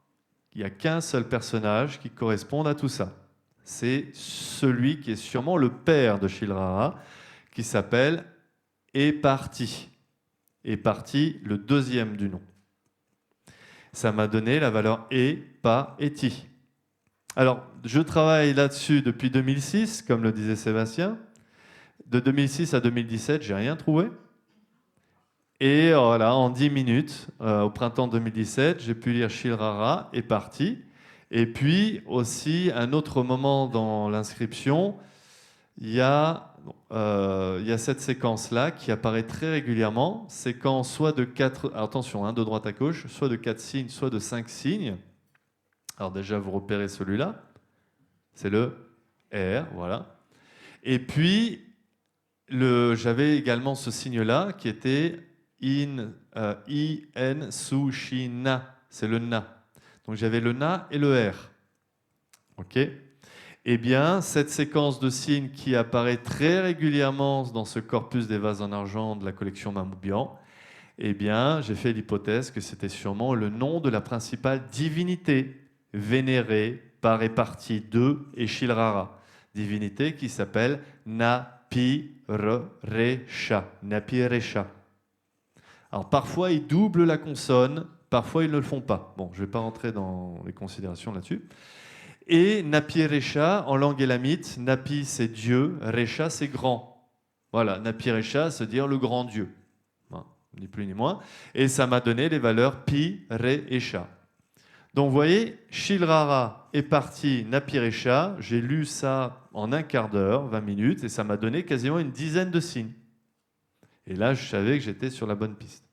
il n'y a qu'un seul personnage qui corresponde à tout ça. C'est celui qui est sûrement le père de Shilrara, qui s'appelle Eparti. Eparti, le 2e du nom. Ça m'a donné la valeur E, Pa et Ti. Alors, je travaille là-dessus depuis 2006, comme le disait Sébastien. De 2006 à 2017, j'ai rien trouvé. Et voilà, en 10 minutes, au printemps 2017, j'ai pu lire Shilrara, Eparti. Et puis aussi, un autre moment dans l'inscription, il y a cette séquence-là qui apparaît très régulièrement. Séquence soit de 4, attention, de droite à gauche, soit de 4 signes, soit de 5 signes. Alors déjà, vous repérez celui-là. C'est le R, voilà. Et puis, j'avais également ce signe-là qui était In, Su, Shi, Na. C'est le Na. Donc j'avais le Na et le R. OK ? Eh bien, cette séquence de signes qui apparaît très régulièrement dans ce corpus des vases en argent de la collection Mamoubian, eh bien, j'ai fait l'hypothèse que c'était sûrement le nom de la principale divinité vénérée par Eparti II et Shilrara. Divinité qui s'appelle Napiresha. Napiresha. Alors parfois, ils doublent la consonne, parfois ils ne le font pas. Bon, je ne vais pas rentrer dans les considérations là-dessus. Et Napi Resha, en langue élamite, Napi c'est Dieu, Resha c'est grand. Voilà, Napi Resha, c'est dire le grand Dieu. Voilà, ni plus ni moins. Et ça m'a donné les valeurs Pi, Re et Sha. Donc vous voyez, Shilrara est parti Napi Resha, j'ai lu ça en un quart d'heure, 20 minutes, et ça m'a donné quasiment une dizaine de signes. Et là, je savais que j'étais sur la bonne piste.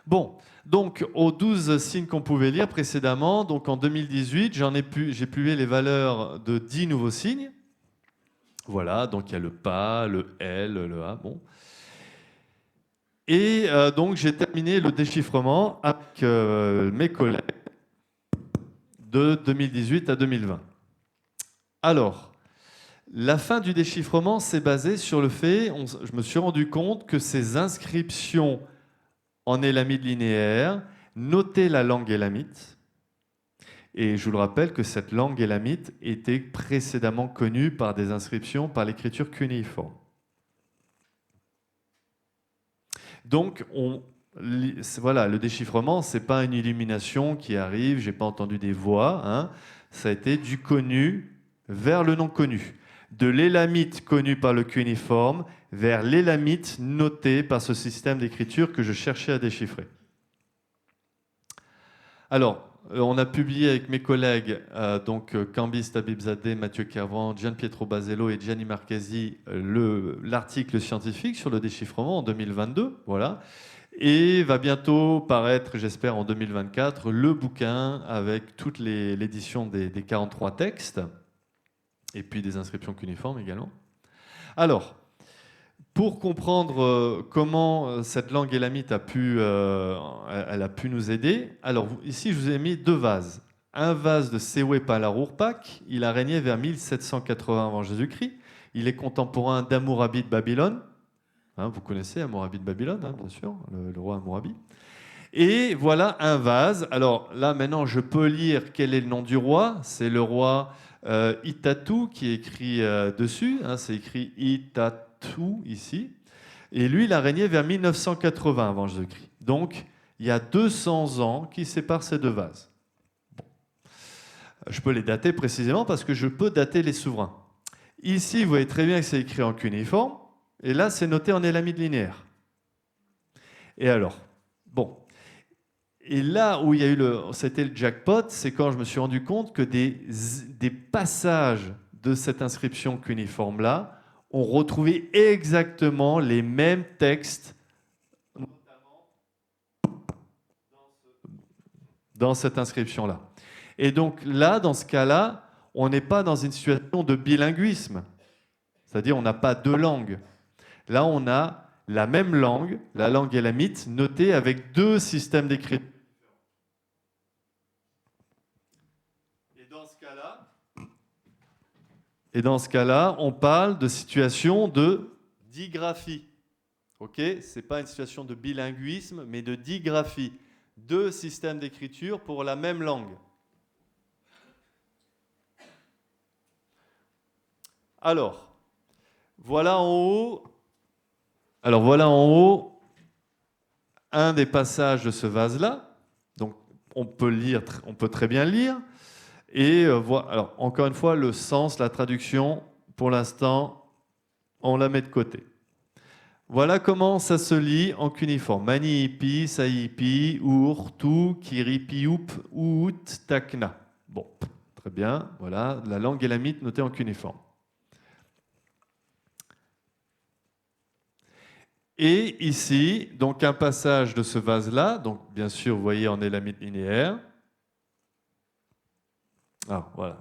Bon, donc aux 12 signes qu'on pouvait lire précédemment, donc en 2018, j'ai publié les valeurs de 10 nouveaux signes. Voilà, donc il y a le Pa, le L, le A, bon. Et donc j'ai terminé le déchiffrement avec mes collègues de 2018 à 2020. Alors, la fin du déchiffrement s'est basée sur le fait, je me suis rendu compte que ces inscriptions en élamite linéaire notaient la langue élamite. Et je vous le rappelle que cette langue élamite était précédemment connue par des inscriptions par l'écriture cunéiforme. Donc, voilà, le déchiffrement, ce n'est pas une illumination qui arrive, je n'ai pas entendu des voix, hein. Ça a été du connu vers le non connu. De l'élamite connu par le cunéiforme vers l'élamite noté par ce système d'écriture que je cherchais à déchiffrer. Alors, on a publié avec mes collègues, Cambis Tabibzadeh, Mathieu Kervan, Gian Pietro Basello et Gianni Marchesi, l'article scientifique sur le déchiffrement en 2022, voilà. Et va bientôt paraître, j'espère en 2024, le bouquin avec toute l'édition des 43 textes, et puis des inscriptions cunéiformes également. Alors, pour comprendre comment cette langue élamite a pu nous aider, alors ici je vous ai mis 2 vases. Un vase de Sewe Palarurpak, il a régné vers 1780 avant Jésus-Christ. Il est contemporain d'Hammurabi de Babylone. Hein, vous connaissez Hammurabi de Babylone, hein, bien sûr, le roi Hammurabi. Et voilà un vase. Alors là maintenant je peux lire quel est le nom du roi. C'est le roi Itatu qui est écrit dessus. Hein, c'est écrit Itatu ici, et lui il a régné vers 1980 avant Jésus-Christ. Donc il y a 200 ans qui séparent ces 2 vases. Bon. Je peux les dater précisément parce que je peux dater les souverains. Ici vous voyez très bien que c'est écrit en cunéiforme, et là c'est noté en élamite linéaire. Et alors, bon, et là où il y a eu c'était le jackpot, c'est quand je me suis rendu compte que des passages de cette inscription cunéiforme là ont retrouvé exactement les mêmes textes dans cette inscription-là. Et donc là, dans ce cas-là, on n'est pas dans une situation de bilinguisme. C'est-à-dire on n'a pas deux langues. Là, on a la même langue, la langue élamite, notée avec deux systèmes d'écriture. Et dans ce cas-là, on parle de situation de digraphie. Ok ? Ce n'est pas une situation de bilinguisme, mais de digraphie. Deux systèmes d'écriture pour la même langue. Alors, voilà en haut un des passages de ce vase-là. Donc, on peut très bien lire. Et alors, encore une fois, le sens, la traduction, pour l'instant, on la met de côté. Voilà comment ça se lit en cuniforme. Mani ipi, saipi, ur, tu, kiripi, up, out, takna. Bon, très bien. Voilà, la langue élamite notée en cuniforme. Et ici, donc un passage de ce vase-là, donc bien sûr, vous voyez en élamite linéaire. Ah, voilà.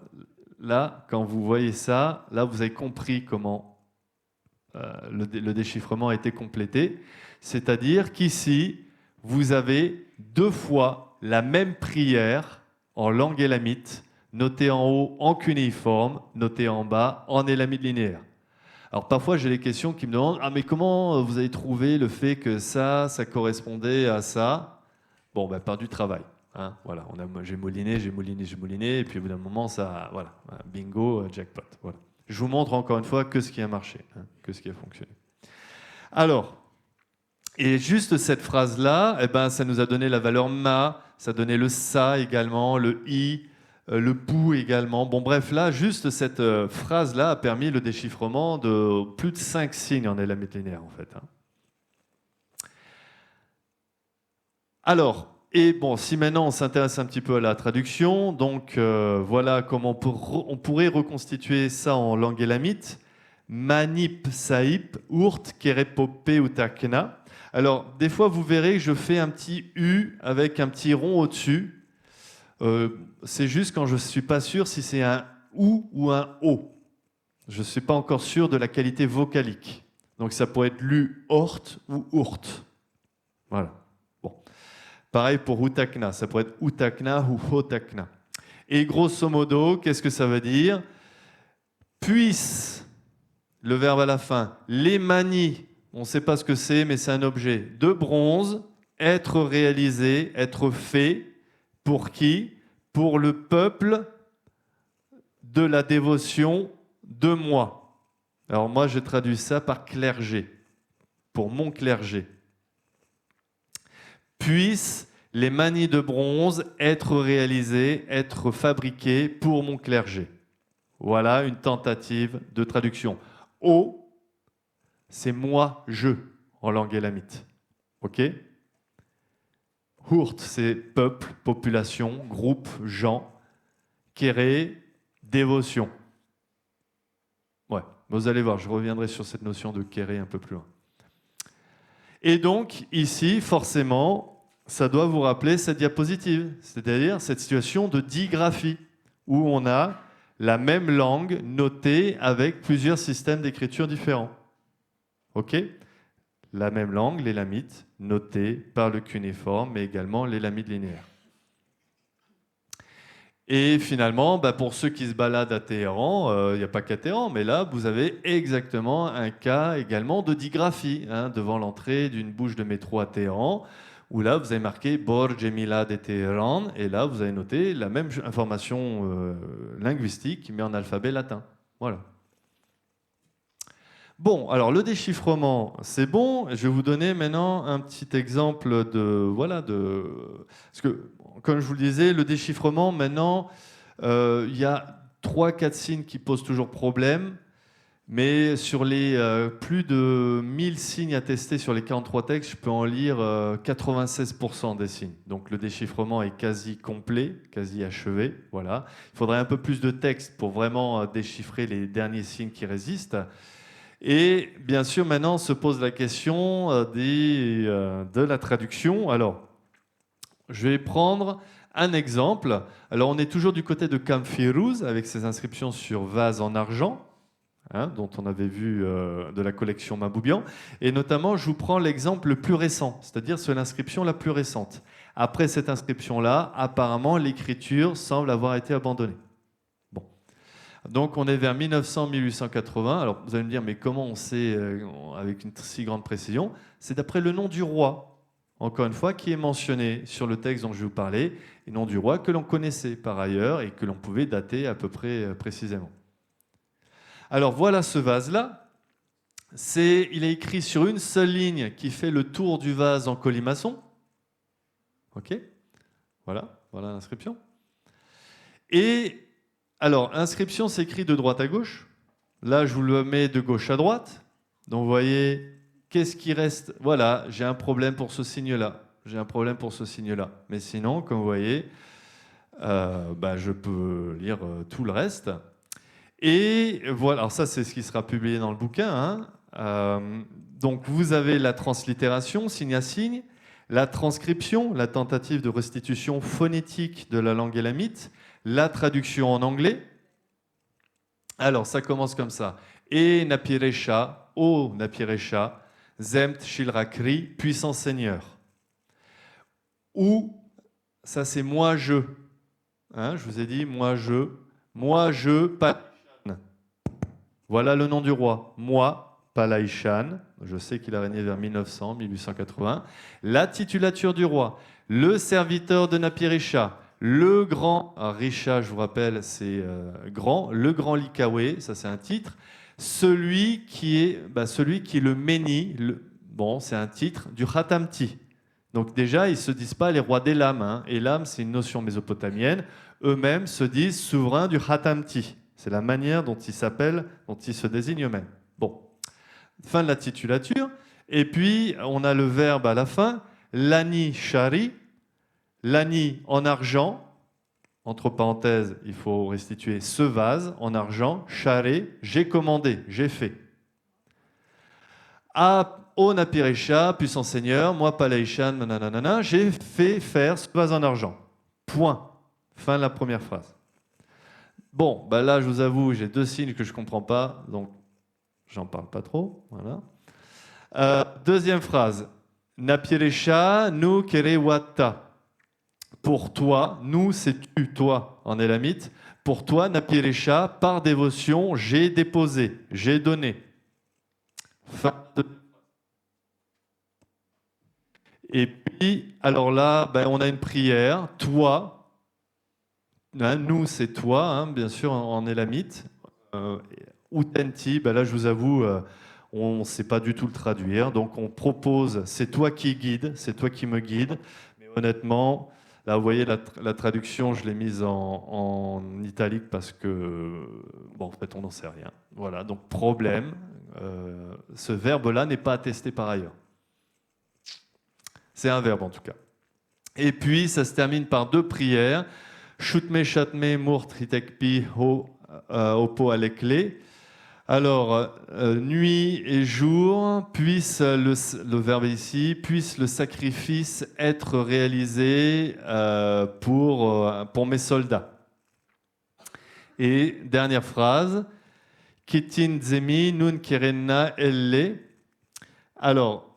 Là, quand vous voyez ça, là, vous avez compris comment le déchiffrement a été complété. C'est-à-dire qu'ici, vous avez deux fois la même prière en langue élamite, notée en haut en cunéiforme, notée en bas en élamite linéaire. Alors parfois, j'ai des questions qui me demandent « Ah, mais comment vous avez trouvé le fait que ça correspondait à ça ?» Bon, ben, par du travail. Hein, voilà, j'ai mouliné, et puis au bout d'un moment, ça, voilà, bingo, jackpot. Voilà. Je vous montre encore une fois que ce qui a marché, hein, que ce qui a fonctionné. Alors, et juste cette phrase-là, eh ben, ça nous a donné la valeur ma, ça donnait le sa également, le i, le pou également. Bon, bref, là, juste cette phrase-là a permis le déchiffrement de plus de 5 signes en élamite linéaire, en fait. Hein. Alors, et bon, si maintenant on s'intéresse un petit peu à la traduction, donc voilà comment on pourrait reconstituer ça en langue élamite. Manip, saip, urt, kerepope ou takna. Alors, des fois, vous verrez que je fais un petit U avec un petit rond au-dessus. C'est juste quand je ne suis pas sûr si c'est un OU ou un O. Je ne suis pas encore sûr de la qualité vocalique. Donc, ça pourrait être lu ort ou urt. Voilà. Pareil pour utakna, ça pourrait être utakna ou hotakna. Et grosso modo, qu'est-ce que ça veut dire ? Puisse, le verbe à la fin, les manies, on ne sait pas ce que c'est, mais c'est un objet de bronze, être réalisé, être fait, pour qui ? Pour le peuple de la dévotion de moi. Alors moi, je traduis ça par clergé, pour mon clergé. Puissent les manies de bronze être réalisées, être fabriquées pour mon clergé. Voilà une tentative de traduction. O, c'est moi, je, en langue élamite. Ok ? Hurt, c'est peuple, population, groupe, gens. Kéré, dévotion. Ouais, vous allez voir, je reviendrai sur cette notion de kéré un peu plus loin. Et donc, ici, forcément, ça doit vous rappeler cette diapositive, c'est-à-dire cette situation de digraphie, où on a la même langue notée avec plusieurs systèmes d'écriture différents. OK ? La même langue, l'élamite, notée par le cunéiforme, mais également l'élamite linéaire. Et finalement, pour ceux qui se baladent à Téhéran, il n'y a pas qu'à Téhéran, mais là, vous avez exactement un cas également de digraphie, hein, devant l'entrée d'une bouche de métro à Téhéran, où là, vous avez marqué Borj Emila de Téhéran, et là, vous avez noté la même information linguistique, mais en alphabet latin. Voilà. Bon, alors le déchiffrement, c'est bon. Je vais vous donner maintenant un petit exemple de... Voilà, parce que, comme je vous le disais, le déchiffrement, maintenant, il y a 3-4 signes qui posent toujours problème, mais sur les plus de 1000 signes à tester sur les 43 textes, je peux en lire 96% des signes. Donc le déchiffrement est quasi complet, quasi achevé. Voilà. Il faudrait un peu plus de texte pour vraiment déchiffrer les derniers signes qui résistent. Et bien sûr, maintenant se pose la question de la traduction. Alors, je vais prendre un exemple. Alors, on est toujours du côté de Camfiruz avec ses inscriptions sur vase en argent, hein, dont on avait vu de la collection Maboubian. Et notamment, je vous prends l'exemple le plus récent, c'est-à-dire sur l'inscription la plus récente. Après cette inscription-là, apparemment, l'écriture semble avoir été abandonnée. Bon. Donc, on est vers 1900-1880. Alors, vous allez me dire, mais comment on sait avec une si grande précision? C'est d'après le nom du roi, encore une fois, qui est mentionné sur le texte dont je vais vous parler, et nom du roi que l'on connaissait par ailleurs et que l'on pouvait dater à peu près précisément. Alors voilà ce vase-là. Il est écrit sur une seule ligne qui fait le tour du vase en colimaçon. Ok, voilà l'inscription. Et alors, l'inscription s'écrit de droite à gauche. Là, je vous le mets de gauche à droite. Donc vous voyez, qu'est-ce qui reste? Voilà, j'ai un problème pour ce signe-là. J'ai un problème pour ce signe-là. Mais sinon, comme vous voyez, je peux lire tout le reste. Et voilà, alors ça c'est ce qui sera publié dans le bouquin. Donc vous avez la translittération, signe à signe, la transcription, la tentative de restitution phonétique de la langue élamite, la traduction en anglais. Alors ça commence comme ça. E Napiresha, O Napiresha, Zemt Shilrakri, puissant Seigneur. Ou, ça c'est moi je. Je vous ai dit moi je, pas. Voilà le nom du roi. Moi, Palaïchan, je sais qu'il a régné vers 1900, 1880. La titulature du roi, le serviteur de Napirisha, le grand Risha, je vous rappelle, c'est grand, le grand Likawe, ça c'est un titre. Celui qui est le Méni, c'est un titre du Khatamti. Donc déjà, ils ne se disent pas les rois d'Élam. Élam, c'est une notion mésopotamienne. Eux-mêmes se disent souverains du Khatamti. C'est la manière dont ils s'appellent, dont ils se désignent eux-mêmes. Bon, fin de la titulature. Et puis, on a le verbe à la fin, lani shari, lani en argent, entre parenthèses, il faut restituer ce vase en argent, shari, j'ai commandé, j'ai fait. O Napiresha, puissant Seigneur, moi Palaïchan, nanana, j'ai fait faire ce vase en argent. Point. Fin de la première phrase. Bon, là, je vous avoue, j'ai deux signes que je ne comprends pas, donc j'en parle pas trop. Voilà. Deuxième phrase. Napiresha, nu kerewata. Pour toi, nous, c'est tu, toi, en élamite. Pour toi, Napiresha, par dévotion, j'ai déposé, j'ai donné. Fin de... Et puis, alors là, on a une prière. Toi, nous, c'est toi, bien sûr, en élamite. Utenti, là, je vous avoue, on ne sait pas du tout le traduire. Donc, on propose, c'est toi qui guides, c'est toi qui me guides. Mais honnêtement, là, vous voyez, la traduction, je l'ai mise en italique parce que, en fait, on n'en sait rien. Voilà, donc problème, ce verbe-là n'est pas attesté par ailleurs. C'est un verbe, en tout cas. Et puis, ça se termine par deux prières. Shutme Shatme Murt Hitekpi Opo Alekle. Alors, nuit et jour, puisse le verbe ici, puisse le sacrifice être réalisé pour mes soldats. Et dernière phrase, Kitin Zemi Nun Kerenna Elle. Alors,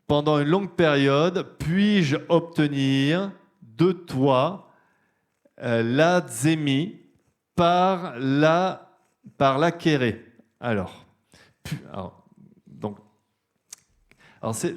pendant une longue période, puis-je obtenir de toi la Zemi par la Kéré. Alors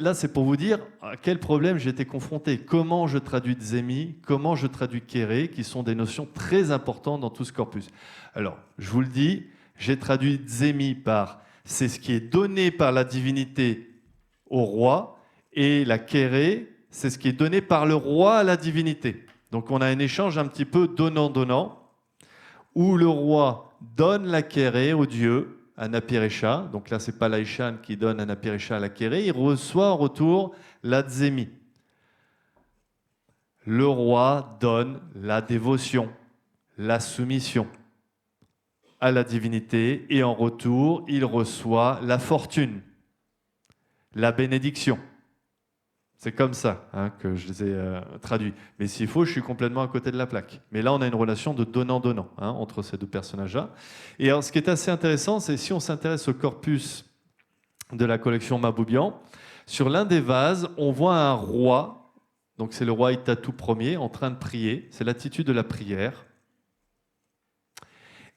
là, c'est pour vous dire à quel problème j'ai été confronté. Comment je traduis Zemi, comment je traduis Kéré, qui sont des notions très importantes dans tout ce corpus. Alors, je vous le dis, j'ai traduit Zemi par c'est ce qui est donné par la divinité au roi, et la Kéré, c'est ce qui est donné par le roi à la divinité. Donc on a un échange un petit peu donnant-donnant, où le roi donne la Kéré au dieu, à Napiresha. Donc là, c'est Palaïchan qui donne à Napiresha la Kéré. Il reçoit en retour la Zemi. Le roi donne la dévotion, la soumission. à la divinité et en retour, il reçoit la fortune, la bénédiction. C'est comme ça que je les ai traduits. Mais s'il faut, je suis complètement à côté de la plaque. Mais là, on a une relation de donnant-donnant entre ces deux personnages-là. Et alors, ce qui est assez intéressant, c'est si on s'intéresse au corpus de la collection Maboubian, sur l'un des vases, on voit un roi, donc c'est le roi Itatou Ier, en train de prier. C'est l'attitude de la prière.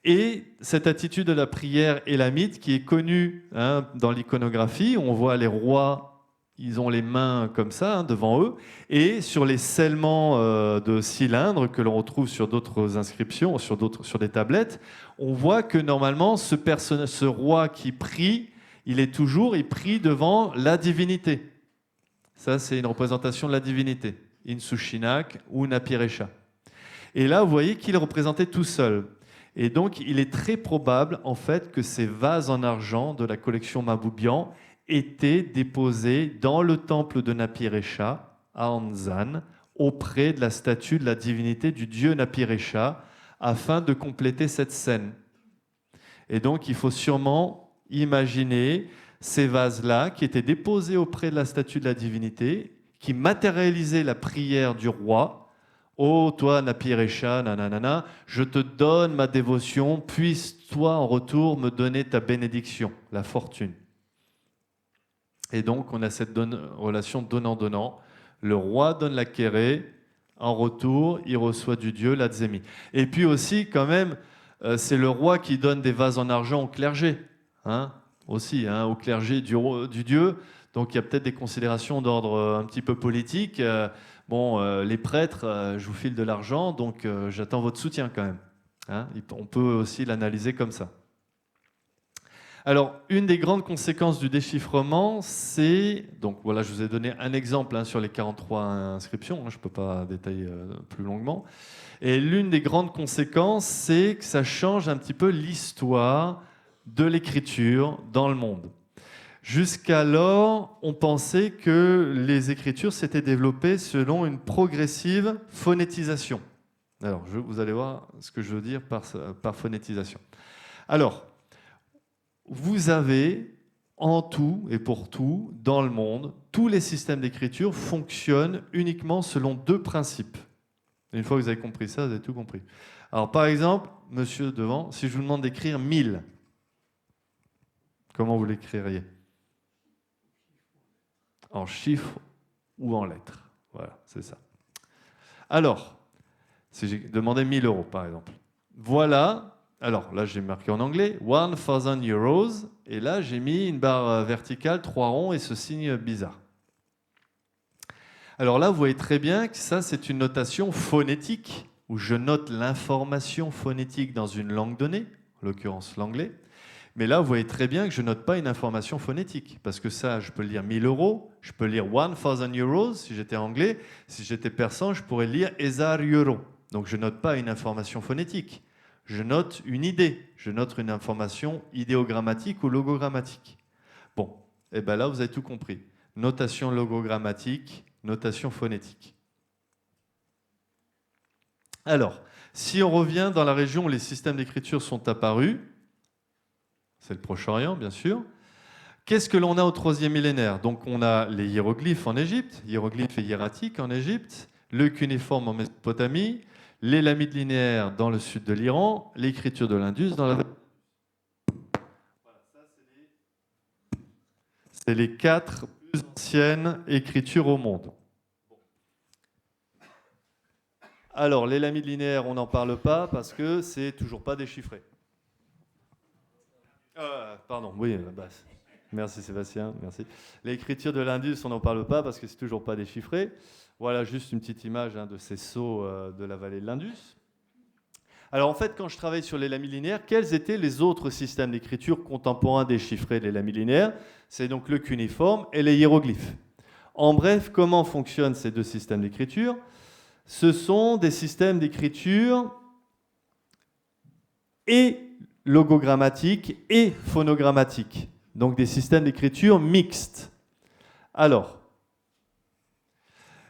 Et cette attitude de la prière élamite qui est connue dans l'iconographie, on voit les rois. Ils ont les mains comme ça devant eux, et sur les scellements de cylindres que l'on retrouve sur d'autres inscriptions, sur des tablettes, on voit que normalement ce roi qui prie, il prie devant la divinité. Ça, c'est une représentation de la divinité, Insushinak ou Napirecha. Et là, vous voyez qu'il est représenté tout seul. Et donc, il est très probable en fait que ces vases en argent de la collection Maboubian étaient déposés dans le temple de Napirecha, à Anzan, auprès de la statue de la divinité du dieu Napirecha, afin de compléter cette scène. Et donc, il faut sûrement imaginer ces vases-là qui étaient déposés auprès de la statue de la divinité, qui matérialisaient la prière du roi. « Oh, toi, Napirecha, nanana, je te donne ma dévotion, puisses-toi en retour me donner ta bénédiction, la fortune. » Et donc, on a cette relation donnant-donnant. Le roi donne la kéré, en retour, il reçoit du dieu la tzemi. Et puis aussi, quand même, c'est le roi qui donne des vases en argent au clergé, au clergé du dieu. Donc, il y a peut-être des considérations d'ordre un petit peu politique. Les prêtres, je vous file de l'argent, donc j'attends votre soutien quand même. On peut aussi l'analyser comme ça. Alors, une des grandes conséquences du déchiffrement, c'est... Donc voilà, je vous ai donné un exemple sur les 43 inscriptions, je ne peux pas détailler plus longuement. Et l'une des grandes conséquences, c'est que ça change un petit peu l'histoire de l'écriture dans le monde. Jusqu'alors, on pensait que les écritures s'étaient développées selon une progressive phonétisation. Alors, vous allez voir ce que je veux dire par phonétisation. Alors, vous avez en tout et pour tout, dans le monde, tous les systèmes d'écriture fonctionnent uniquement selon deux principes. Et une fois que vous avez compris ça, vous avez tout compris. Alors, par exemple, monsieur devant, si je vous demande d'écrire 1000, comment vous l'écririez ? En chiffres ou en lettres. Voilà, c'est ça. Alors, si j'ai demandé 1000 euros, par exemple. Voilà. Alors là, j'ai marqué en anglais 1000 euros, et là, j'ai mis une barre verticale, 3 ronds et ce signe bizarre. Alors là, vous voyez très bien que ça, c'est une notation phonétique, où je note l'information phonétique dans une langue donnée, en l'occurrence l'anglais. Mais là, vous voyez très bien que je ne note pas une information phonétique, parce que ça, je peux lire 1000 euros, je peux lire 1000 euros, si j'étais anglais. Si j'étais persan, je pourrais lire 1000 euros. Donc je ne note pas une information phonétique. Je note une idée, je note une information idéogrammatique ou logogrammatique. Bon, et bien là, vous avez tout compris. Notation logogrammatique, notation phonétique. Alors, si on revient dans la région où les systèmes d'écriture sont apparus, c'est le Proche-Orient, bien sûr, qu'est-ce que l'on a au 3e millénaire ? Donc, on a les hiéroglyphes en Égypte, hiéroglyphes et hiératiques en Égypte, le cunéiforme en Mésopotamie, les lamides linéaires dans le sud de l'Iran, l'écriture de l'Indus dans la... Voilà, ça, c'est les 4 plus anciennes écritures au monde. Alors, les lamides linéaires, on n'en parle pas parce que c'est toujours pas déchiffré. Pardon, oui, merci Sébastien, merci. L'écriture de l'Indus, on n'en parle pas parce que c'est toujours pas déchiffré. Voilà juste une petite image de ces sceaux de la vallée de l'Indus. Alors en fait, quand je travaille sur les lamides linéaires, quels étaient les autres systèmes d'écriture contemporains déchiffrés des lamides linéaires ? C'est donc le cunéiforme et les hiéroglyphes. En bref, comment fonctionnent ces deux systèmes d'écriture ? Ce sont des systèmes d'écriture et logogrammatiques et phonogrammatiques, donc des systèmes d'écriture mixtes. Alors,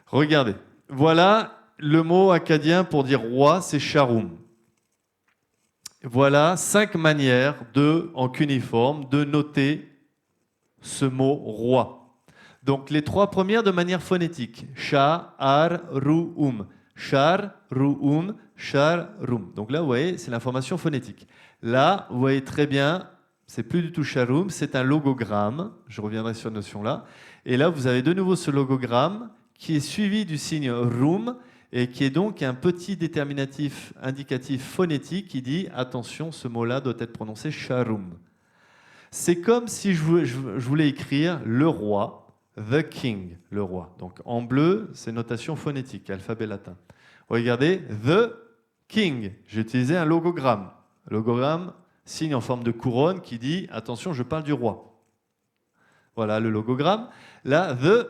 regardez, voilà le mot akkadien pour dire roi, c'est charoum. voilà 5 manières en cuniforme de noter ce mot roi. Donc les 3 premières de manière phonétique. Sha, ar, ru, Shar, ru, shar, rum. Donc là, vous voyez, c'est l'information phonétique. Là, vous voyez très bien, c'est plus du tout sharum, c'est un logogramme. Je reviendrai sur cette notion-là. Et là, vous avez de nouveau ce logogramme qui est suivi du signe rum et qui est donc un petit déterminatif indicatif phonétique qui dit attention, ce mot-là doit être prononcé sharum. C'est comme si je voulais écrire le roi, the king, le roi. Donc en bleu, c'est notation phonétique, alphabet latin. Regardez, the king. J'ai utilisé un logogramme. Logogramme, signe en forme de couronne qui dit attention, je parle du roi. Voilà le logogramme. Là, the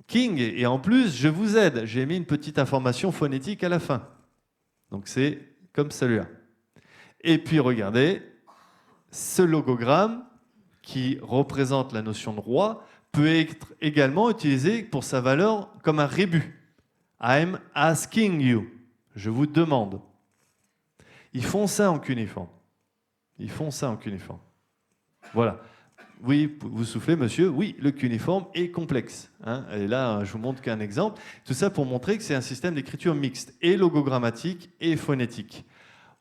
king. Et en plus, je vous aide. J'ai mis une petite information phonétique à la fin. Donc c'est comme celui-là. Et puis regardez, ce logogramme qui représente la notion de roi peut être également utilisé pour sa valeur comme un rébut. I'm asking you. Je vous demande. Ils font ça en cuniforme. Ils font ça en cuniforme. Voilà. Oui, vous soufflez, monsieur. Oui, le cuniforme est complexe. Hein. Et là, je vous montre qu'un exemple. Tout ça pour montrer que c'est un système d'écriture mixte, et logogrammatique et phonétique.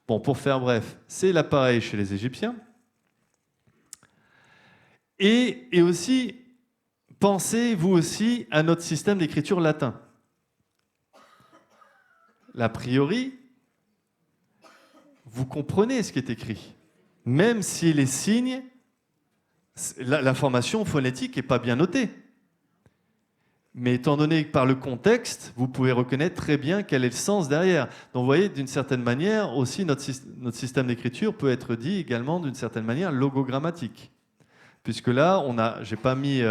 Bon, pour faire bref, c'est l'appareil chez les Égyptiens. Et aussi, pensez vous aussi à notre système d'écriture latin. A priori, vous comprenez ce qui est écrit. Même si les signes, l'information phonétique n'est pas bien notée. Mais étant donné que par le contexte, vous pouvez reconnaître très bien quel est le sens derrière. Donc vous voyez, d'une certaine manière, aussi notre système d'écriture peut être dit également d'une certaine manière logogrammatique. Puisque là, j'ai pas mis...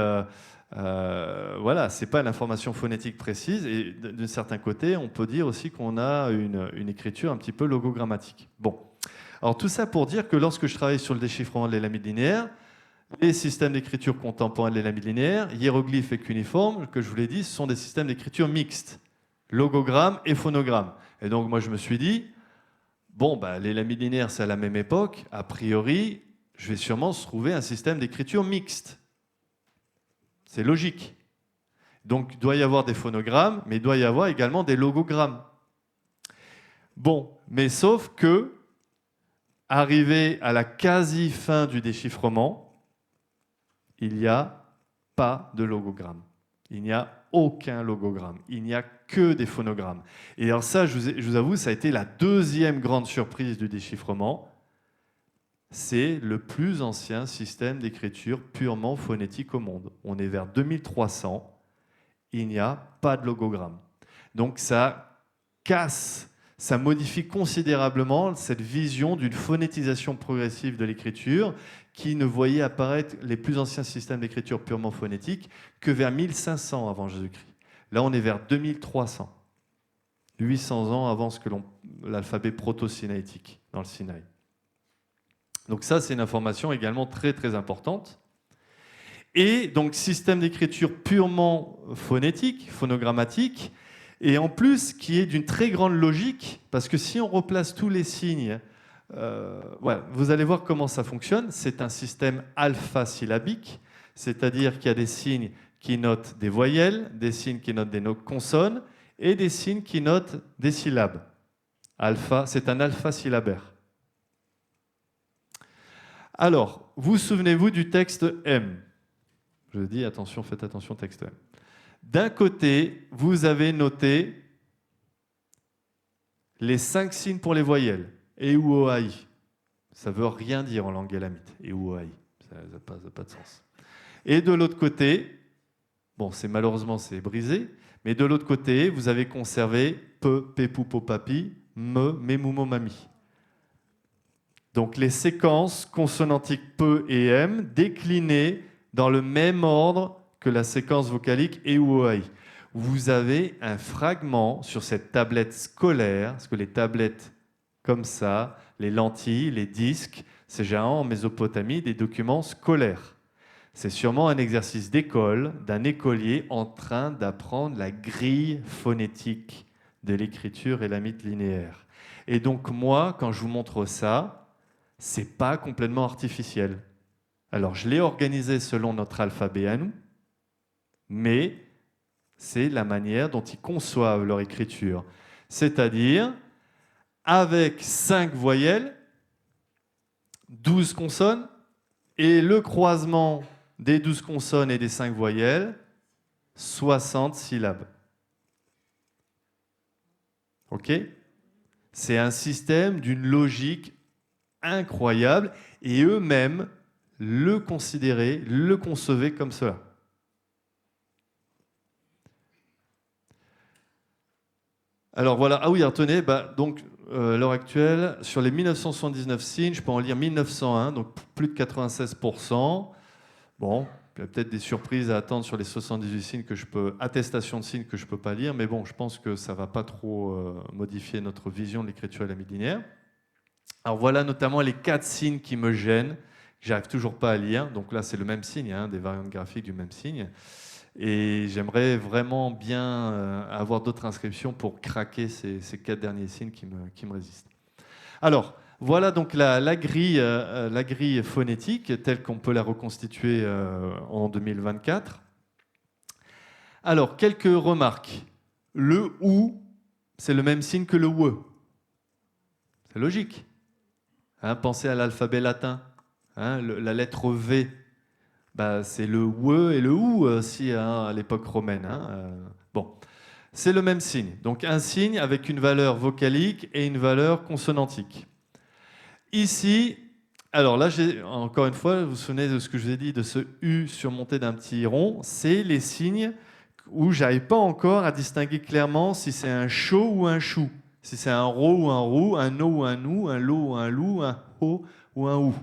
voilà, c'est pas l'information phonétique précise, et d'un certain côté, on peut dire aussi qu'on a une écriture un petit peu logogrammatique. Bon, alors tout ça pour dire que lorsque je travaille sur le déchiffrement de l'élamides linéaires, les systèmes d'écriture contemporains de l'élamides linéaires, hiéroglyphes et cuniformes, que je vous l'ai dit, ce sont des systèmes d'écriture mixtes, logogramme et phonogramme. Et donc moi je me suis dit, bon, l'élamides linéaires c'est à la même époque, a priori, je vais sûrement trouver un système d'écriture mixte. C'est logique. Donc, il doit y avoir des phonogrammes, mais il doit y avoir également des logogrammes. Bon, mais sauf que, arrivé à la quasi-fin du déchiffrement, il n'y a pas de logogramme. Il n'y a aucun logogramme. Il n'y a que des phonogrammes. Et alors ça, je vous avoue, ça a été la deuxième grande surprise du déchiffrement. C'est le plus ancien système d'écriture purement phonétique au monde. On est vers 2300, il n'y a pas de logogramme. Donc ça casse, ça modifie considérablement cette vision d'une phonétisation progressive de l'écriture qui ne voyait apparaître les plus anciens systèmes d'écriture purement phonétique que vers 1500 avant Jésus-Christ. Là, on est vers 2300, 800 ans avant l'alphabet proto-sinaïtique dans le Sinaï. Donc ça, c'est une information également très très importante. Et donc, système d'écriture purement phonétique, phonogrammatique, et en plus qui est d'une très grande logique, parce que si on replace tous les signes, voilà, vous allez voir comment ça fonctionne. C'est un système alpha-syllabique, c'est-à-dire qu'il y a des signes qui notent des voyelles, des signes qui notent des consonnes, et des signes qui notent des syllabes. Alpha, c'est un alpha-syllabaire. Alors, vous souvenez-vous du texte M? Je dis attention, faites attention au texte M. D'un côté, vous avez noté les 5 signes pour les voyelles. E, U, O, A, I. Ça ne veut rien dire en langue élamite. E, U, O, A, I. Ça n'a pas de sens. Et de l'autre côté, bon, malheureusement, c'est brisé, mais de l'autre côté, vous avez conservé Pe, Pe, Pou, Po, Papi, Me, Me, Mou, Mo, Mami. Donc les séquences consonantiques Pe et M déclinées dans le même ordre que la séquence vocalique E, U, O, A, I. Vous avez un fragment sur cette tablette scolaire, parce que les tablettes comme ça, les lentilles, les disques, c'est généralement en Mésopotamie des documents scolaires. C'est sûrement un exercice d'école d'un écolier en train d'apprendre la grille phonétique de l'écriture élamite linéaire. Et donc moi, quand je vous montre ça, c'est pas complètement artificiel. Alors, je l'ai organisé selon notre alphabet à nous, mais c'est la manière dont ils conçoivent leur écriture. C'est-à-dire, avec 5 voyelles, 12 consonnes, et le croisement des 12 consonnes et des 5 voyelles, 60 syllabes. OK ? C'est un système d'une logique incroyable, et eux-mêmes le considéraient, le concevaient comme cela. Alors voilà, ah oui, retenez, donc à l'heure actuelle, sur les 1979 signes, je peux en lire 1901, donc plus de 96%. Bon, il y a peut-être des surprises à attendre sur les 78 signes attestations de signes que je ne peux pas lire, mais bon, je pense que ça ne va pas trop modifier notre vision de l'écriture à la linéaire. Alors voilà notamment les 4 signes qui me gênent, que j'arrive toujours pas à lire. Donc là, c'est le même signe, hein, des variantes graphiques du même signe. Et j'aimerais vraiment bien avoir d'autres inscriptions pour craquer ces 4 derniers signes qui me résistent. Alors, voilà donc la grille phonétique telle qu'on peut la reconstituer en 2024. Alors, quelques remarques. Le OU, c'est le même signe que le WE. C'est logique. Hein, pensez à l'alphabet latin. Hein, la lettre V. C'est le WE et le OU aussi hein, à l'époque romaine. Hein, bon, c'est le même signe. Donc un signe avec une valeur vocalique et une valeur consonantique. Ici, alors là, encore une fois, vous vous souvenez de ce que je vous ai dit, de ce U surmonté d'un petit rond, c'est les signes où j'arrive pas encore à distinguer clairement si c'est un chaud ou un chou, si c'est un ro ou un roux, un o ou un nou, un lo ou un lou, un ho ou un ou.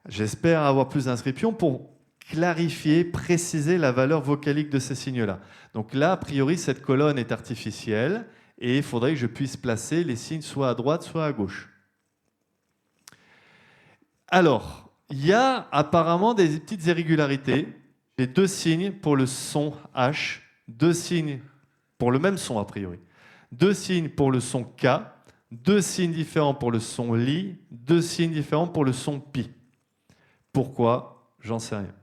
J'espère avoir plus d'inscriptions pour clarifier, préciser la valeur vocalique de ces signes-là. Donc là, a priori, cette colonne est artificielle et il faudrait que je puisse placer les signes soit à droite, soit à gauche. Alors, il y a apparemment des petites irrégularités. J'ai 2 signes pour le son H, 2 signes pour le même son a priori, 2 signes pour le son K, 2 signes différents pour le son Li, 2 signes différents pour le son Pi. Pourquoi? J'en sais rien.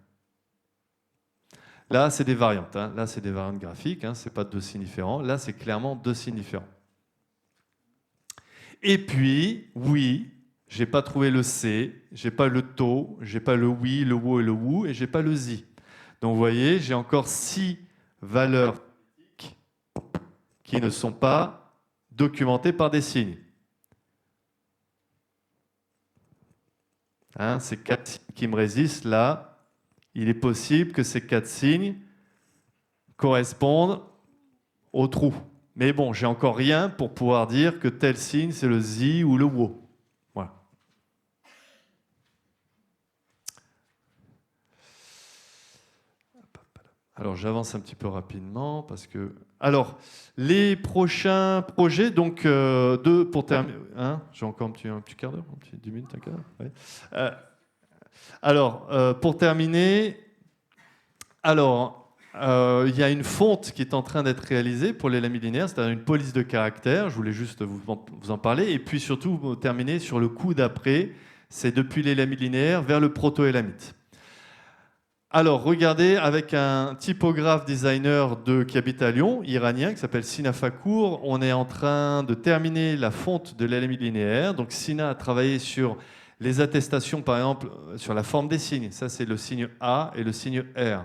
Là, c'est des variantes. Hein. Là, c'est des variantes graphiques. Hein. Ce n'est pas 2 signes différents. Là, c'est clairement 2 signes différents. Et puis, oui, je n'ai pas trouvé le C, je n'ai pas le to, je n'ai pas le oui, le wo et le wou, et je n'ai pas le zi. Donc, vous voyez, j'ai encore 6 valeurs qui ne sont pas documentées par des signes. Hein, ces 4 signes qui me résistent, là, il est possible que ces 4 signes correspondent au trou. Mais bon, j'ai encore rien pour pouvoir dire que tel signe, c'est le zi ou le wo. Voilà. Alors, j'avance un petit peu rapidement parce que... Alors, les prochains projets, donc, pour terminer... Hein, j'ai encore un petit quart d'heure, 10 minutes, un quart d'heure. Ouais. Alors, pour terminer, il y a une fonte qui est en train d'être réalisée pour les lamis linéaires, c'est-à-dire une police de caractère, je voulais juste vous en parler, et puis surtout terminer sur le coup d'après, c'est depuis les lamis linéaires vers le proto-élamite. Alors, regardez, avec un typographe designer qui habite à Lyon, iranien, qui s'appelle Sina Fakour, on est en train de terminer la fonte de l'élamite linéaire. Donc, Sina a travaillé sur les attestations, par exemple, sur la forme des signes. Ça, c'est le signe A et le signe R.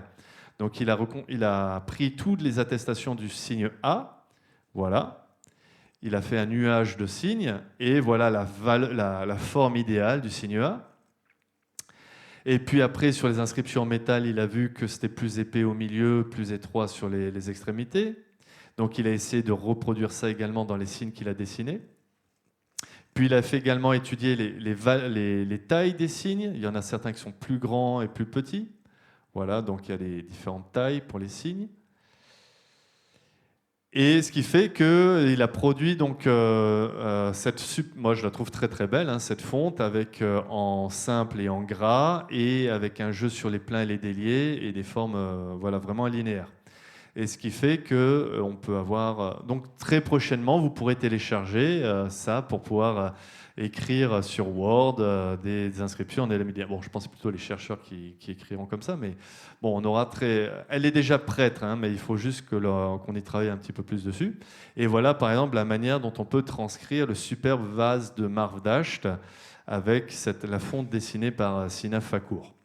Donc, il a pris toutes les attestations du signe A. Voilà. Il a fait un nuage de signes. Et voilà la forme idéale du signe A. Et puis après, sur les inscriptions en métal, il a vu que c'était plus épais au milieu, plus étroit sur les extrémités. Donc il a essayé de reproduire ça également dans les signes qu'il a dessinés. Puis il a fait également étudier les tailles des signes. Il y en a certains qui sont plus grands et plus petits. Voilà, donc il y a les différentes tailles pour les signes. Et ce qui fait qu'il a produit donc moi je la trouve très très belle, hein, cette fonte avec en simple et en gras et avec un jeu sur les pleins et les déliés et des formes voilà, vraiment linéaires. Et ce qui fait que on peut avoir... donc très prochainement, vous pourrez télécharger ça pour pouvoir écrire sur Word des inscriptions en éléments linéaires. Bon, je pense plutôt les chercheurs qui écriront comme ça, mais bon, on aura très... Elle est déjà prête, hein, mais il faut juste qu'on y travaille un petit peu plus dessus. Et voilà, par exemple, la manière dont on peut transcrire le superbe vase de Marv Dasht avec la fonte dessinée par Sina Fakour.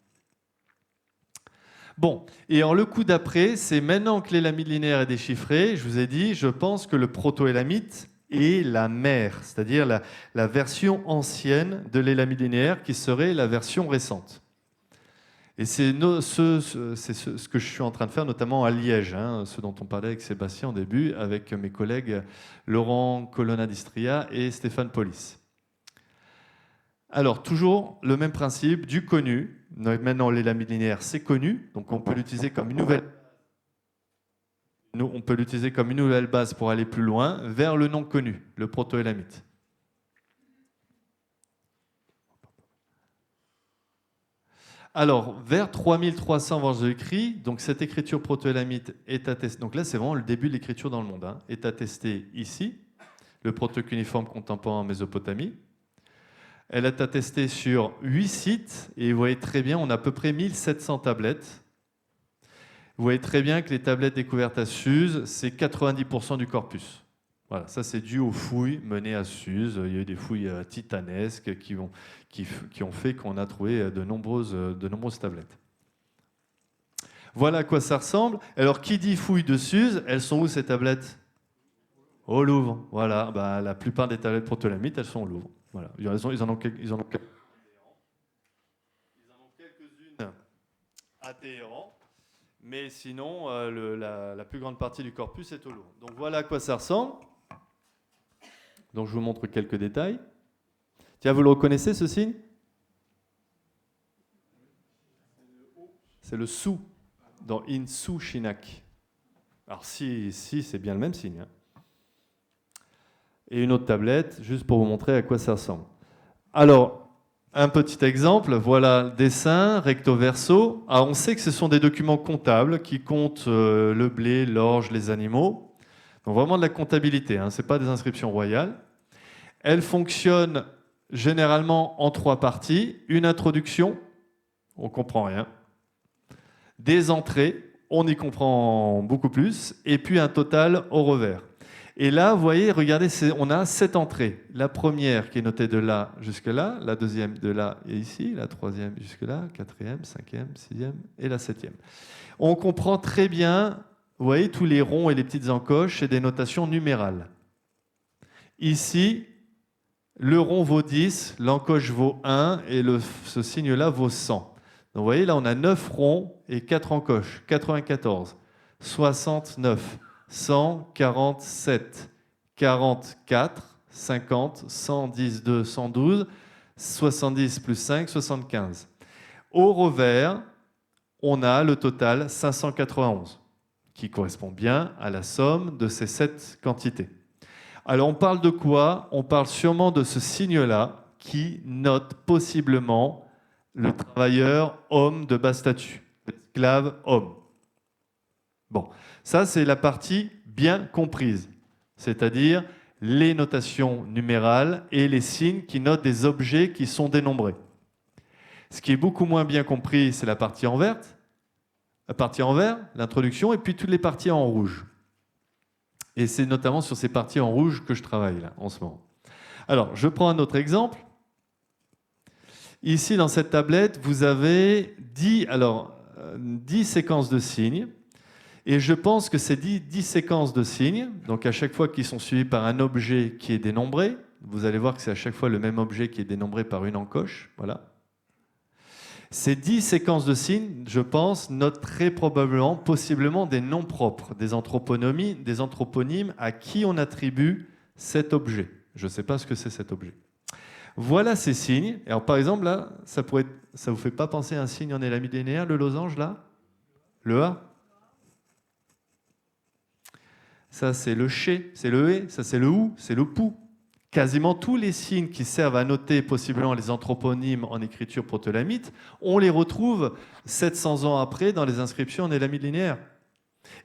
Bon, et alors le coup d'après, c'est maintenant que l'élamite linéaire est déchiffré, je vous ai dit, je pense que le proto-élamite est la mère, c'est-à-dire la version ancienne de l'élamite linéaire qui serait la version récente. Et c'est ce que je suis en train de faire, notamment à Liège, hein, ce dont on parlait avec Sébastien au début, avec mes collègues Laurent Colonna-Distria et Stéphane Polis. Alors, toujours le même principe, du connu. Maintenant, l'élamite linéaire, c'est connu, donc on peut l'utiliser comme une nouvelle... on peut l'utiliser comme une nouvelle base pour aller plus loin, vers le non connu, le proto-élamite. Alors, vers 3300 avant Jésus-Christ, donc cette écriture proto-élamite est attestée. Donc là, c'est vraiment le début de l'écriture dans le monde, hein, est attestée ici, le proto-cuneiforme contemporain en Mésopotamie. Elle est attestée sur 8 sites, et vous voyez très bien, on a à peu près 1700 tablettes. Vous voyez très bien que les tablettes découvertes à Suse, c'est 90% du corpus. Voilà, ça c'est dû aux fouilles menées à Suse. Il y a eu des fouilles titanesques qui ont fait qu'on a trouvé de nombreuses tablettes. Voilà à quoi ça ressemble. Alors, qui dit fouilles de Suse, elles sont où ces tablettes? Au Louvre. Voilà, bah, la plupart des tablettes proto-élamites, elles sont au Louvre. Voilà. Ils en ont quelques-unes à Téhéran, mais sinon, la plus grande partie du corpus est au Louvre. Donc voilà à quoi ça ressemble. Donc je vous montre quelques détails. Tiens, vous le reconnaissez, ce signe? C'est le sou, dans Insu Shinak. Alors si c'est bien le même signe, hein. Et une autre tablette, juste pour vous montrer à quoi ça ressemble. Alors, un petit exemple, voilà le dessin, recto verso. Alors, on sait que ce sont des documents comptables qui comptent le blé, l'orge, les animaux. Donc vraiment de la comptabilité, hein, ce n'est pas des inscriptions royales. Elles fonctionnent généralement en 3 parties. Une introduction, on ne comprend rien. Des entrées, on y comprend beaucoup plus. Et puis un total au revers. Et là, vous voyez, regardez, on a 7 entrées. La première qui est notée de là jusque là, la deuxième de là et ici, la troisième jusque là, 4e, 5e, 6e et la 7e. On comprend très bien, vous voyez, tous les ronds et les petites encoches, c'est des notations numérales. Ici, le rond vaut 10, l'encoche vaut 1 et ce signe-là vaut 100. Donc vous voyez, là, on a 9 ronds et 4 encoches, 94, 69. 147, 44, 50, 110, 2, 112, 70 plus 5, 75. Au revers, on a le total 591, qui correspond bien à la somme de ces 7 quantités. Alors on parle de quoi? On parle sûrement de ce signe-là qui note possiblement le travailleur homme de bas statut, l'esclave homme. Bon, ça c'est la partie bien comprise, c'est-à-dire les notations numérales et les signes qui notent des objets qui sont dénombrés. Ce qui est beaucoup moins bien compris, c'est la partie en vert, l'introduction, et puis toutes les parties en rouge. Et c'est notamment sur ces parties en rouge que je travaille là, en ce moment. Alors, je prends un autre exemple. Ici, dans cette tablette, vous avez 10 séquences de signes. Et je pense que ces 10 séquences de signes, donc à chaque fois qu'ils sont suivis par un objet qui est dénombré, vous allez voir que c'est à chaque fois le même objet qui est dénombré par une encoche. Voilà. Ces 10 séquences de signes, je pense, notent très probablement, possiblement des noms propres, des anthroponymes à qui on attribue cet objet. Je ne sais pas ce que c'est cet objet. Voilà ces signes. Alors par exemple, là, ça vous fait pas penser à un signe en élamite linéaire, le losange, là? Le A? Ça, c'est le ché, c'est le hé, ça, c'est le ou, c'est le pou. Quasiment tous les signes qui servent à noter possiblement les anthroponymes en écriture proto-élamite, on les retrouve 700 ans après dans les inscriptions en élamite linéaire.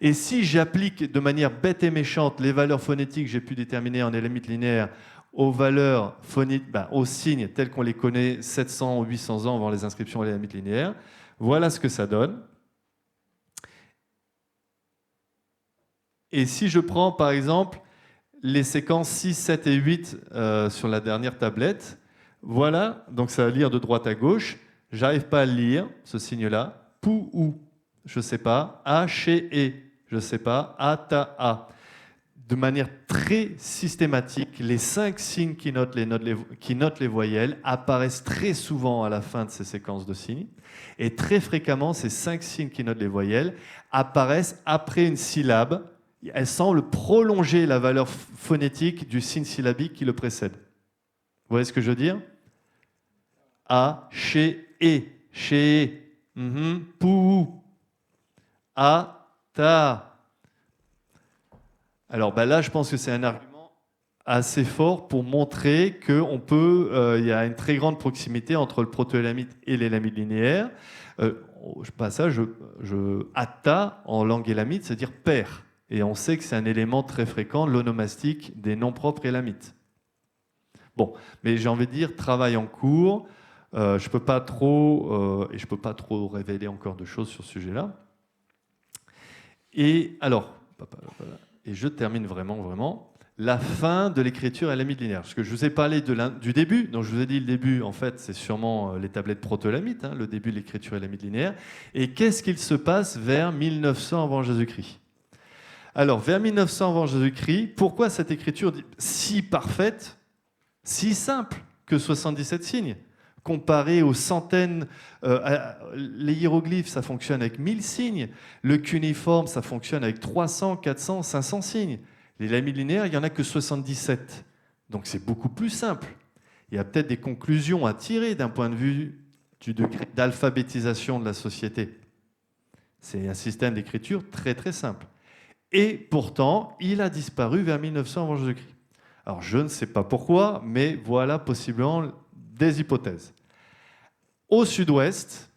Et si j'applique de manière bête et méchante les valeurs phonétiques que j'ai pu déterminer en élamite linéaire aux valeurs aux signes tels qu'on les connaît 700 ou 800 ans avant les inscriptions à l'élamite linéaire, voilà ce que ça donne. Et si je prends par exemple les séquences 6, 7 et 8 sur la dernière tablette, voilà, donc ça va lire de droite à gauche. J'arrive pas à le lire, ce signe-là. Pou ou, je sais pas. A, chez et, je sais pas. A, ta, a. De manière très systématique, les 5 signes qui notent les voyelles apparaissent très souvent à la fin de ces séquences de signes. Et très fréquemment, ces 5 signes qui notent les voyelles apparaissent après une syllabe. Elles semblent prolonger la valeur phonétique du signe syllabique qui le précède. Vous voyez ce que je veux dire? A, chez et, chez, pou, a, ta. Alors là, je pense que c'est un argument assez fort pour montrer qu'il y a une très grande proximité entre le proto-élamite et l'élamite linéaire. Atta, en langue élamite, c'est-à-dire père. Et on sait que c'est un élément très fréquent, l'onomastique des noms propres élamites. Bon, mais j'ai envie de dire, travail en cours. Je ne peux pas trop révéler encore de choses sur ce sujet-là. Et alors, et je termine vraiment, la fin de l'écriture élamite linéaire. Parce que je vous ai parlé du début, donc je vous ai dit le début, en fait, c'est sûrement les tablettes proto-élamites, le début de l'écriture élamite linéaire. Et qu'est-ce qu'il se passe vers 1900 avant Jésus-Christ? Alors, vers 1900 avant Jésus-Christ, pourquoi cette écriture si parfaite, si simple que 77 signes, comparé aux centaines, les hiéroglyphes, ça fonctionne avec 1000 signes, le cunéiforme, ça fonctionne avec 300, 400, 500 signes. Les lamites linéaires, il n'y en a que 77. Donc c'est beaucoup plus simple. Il y a peut-être des conclusions à tirer d'un point de vue du degré d'alphabétisation de la société. C'est un système d'écriture très très simple. Et pourtant, il a disparu vers 1900 avant Jésus-Christ. Alors je ne sais pas pourquoi, mais voilà possiblement des hypothèses. Au sud-ouest,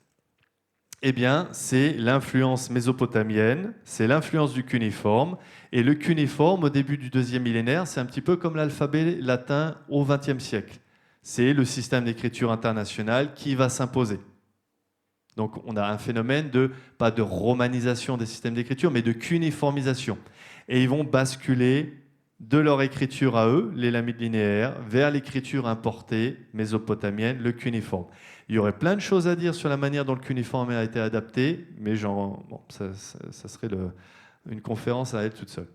eh bien, c'est l'influence mésopotamienne, c'est l'influence du cunéiforme. Et le cunéiforme, au début du 2e millénaire, c'est un petit peu comme l'alphabet latin au XXe siècle. C'est le système d'écriture international qui va s'imposer. Donc on a un phénomène pas de romanisation des systèmes d'écriture, mais de cunéiformisation. Et ils vont basculer de leur écriture à eux, les lamites linéaires, vers l'écriture importée mésopotamienne, le cunéiforme. Il y aurait plein de choses à dire sur la manière dont le cunéiforme a été adapté, mais ça serait une conférence à elle toute seule.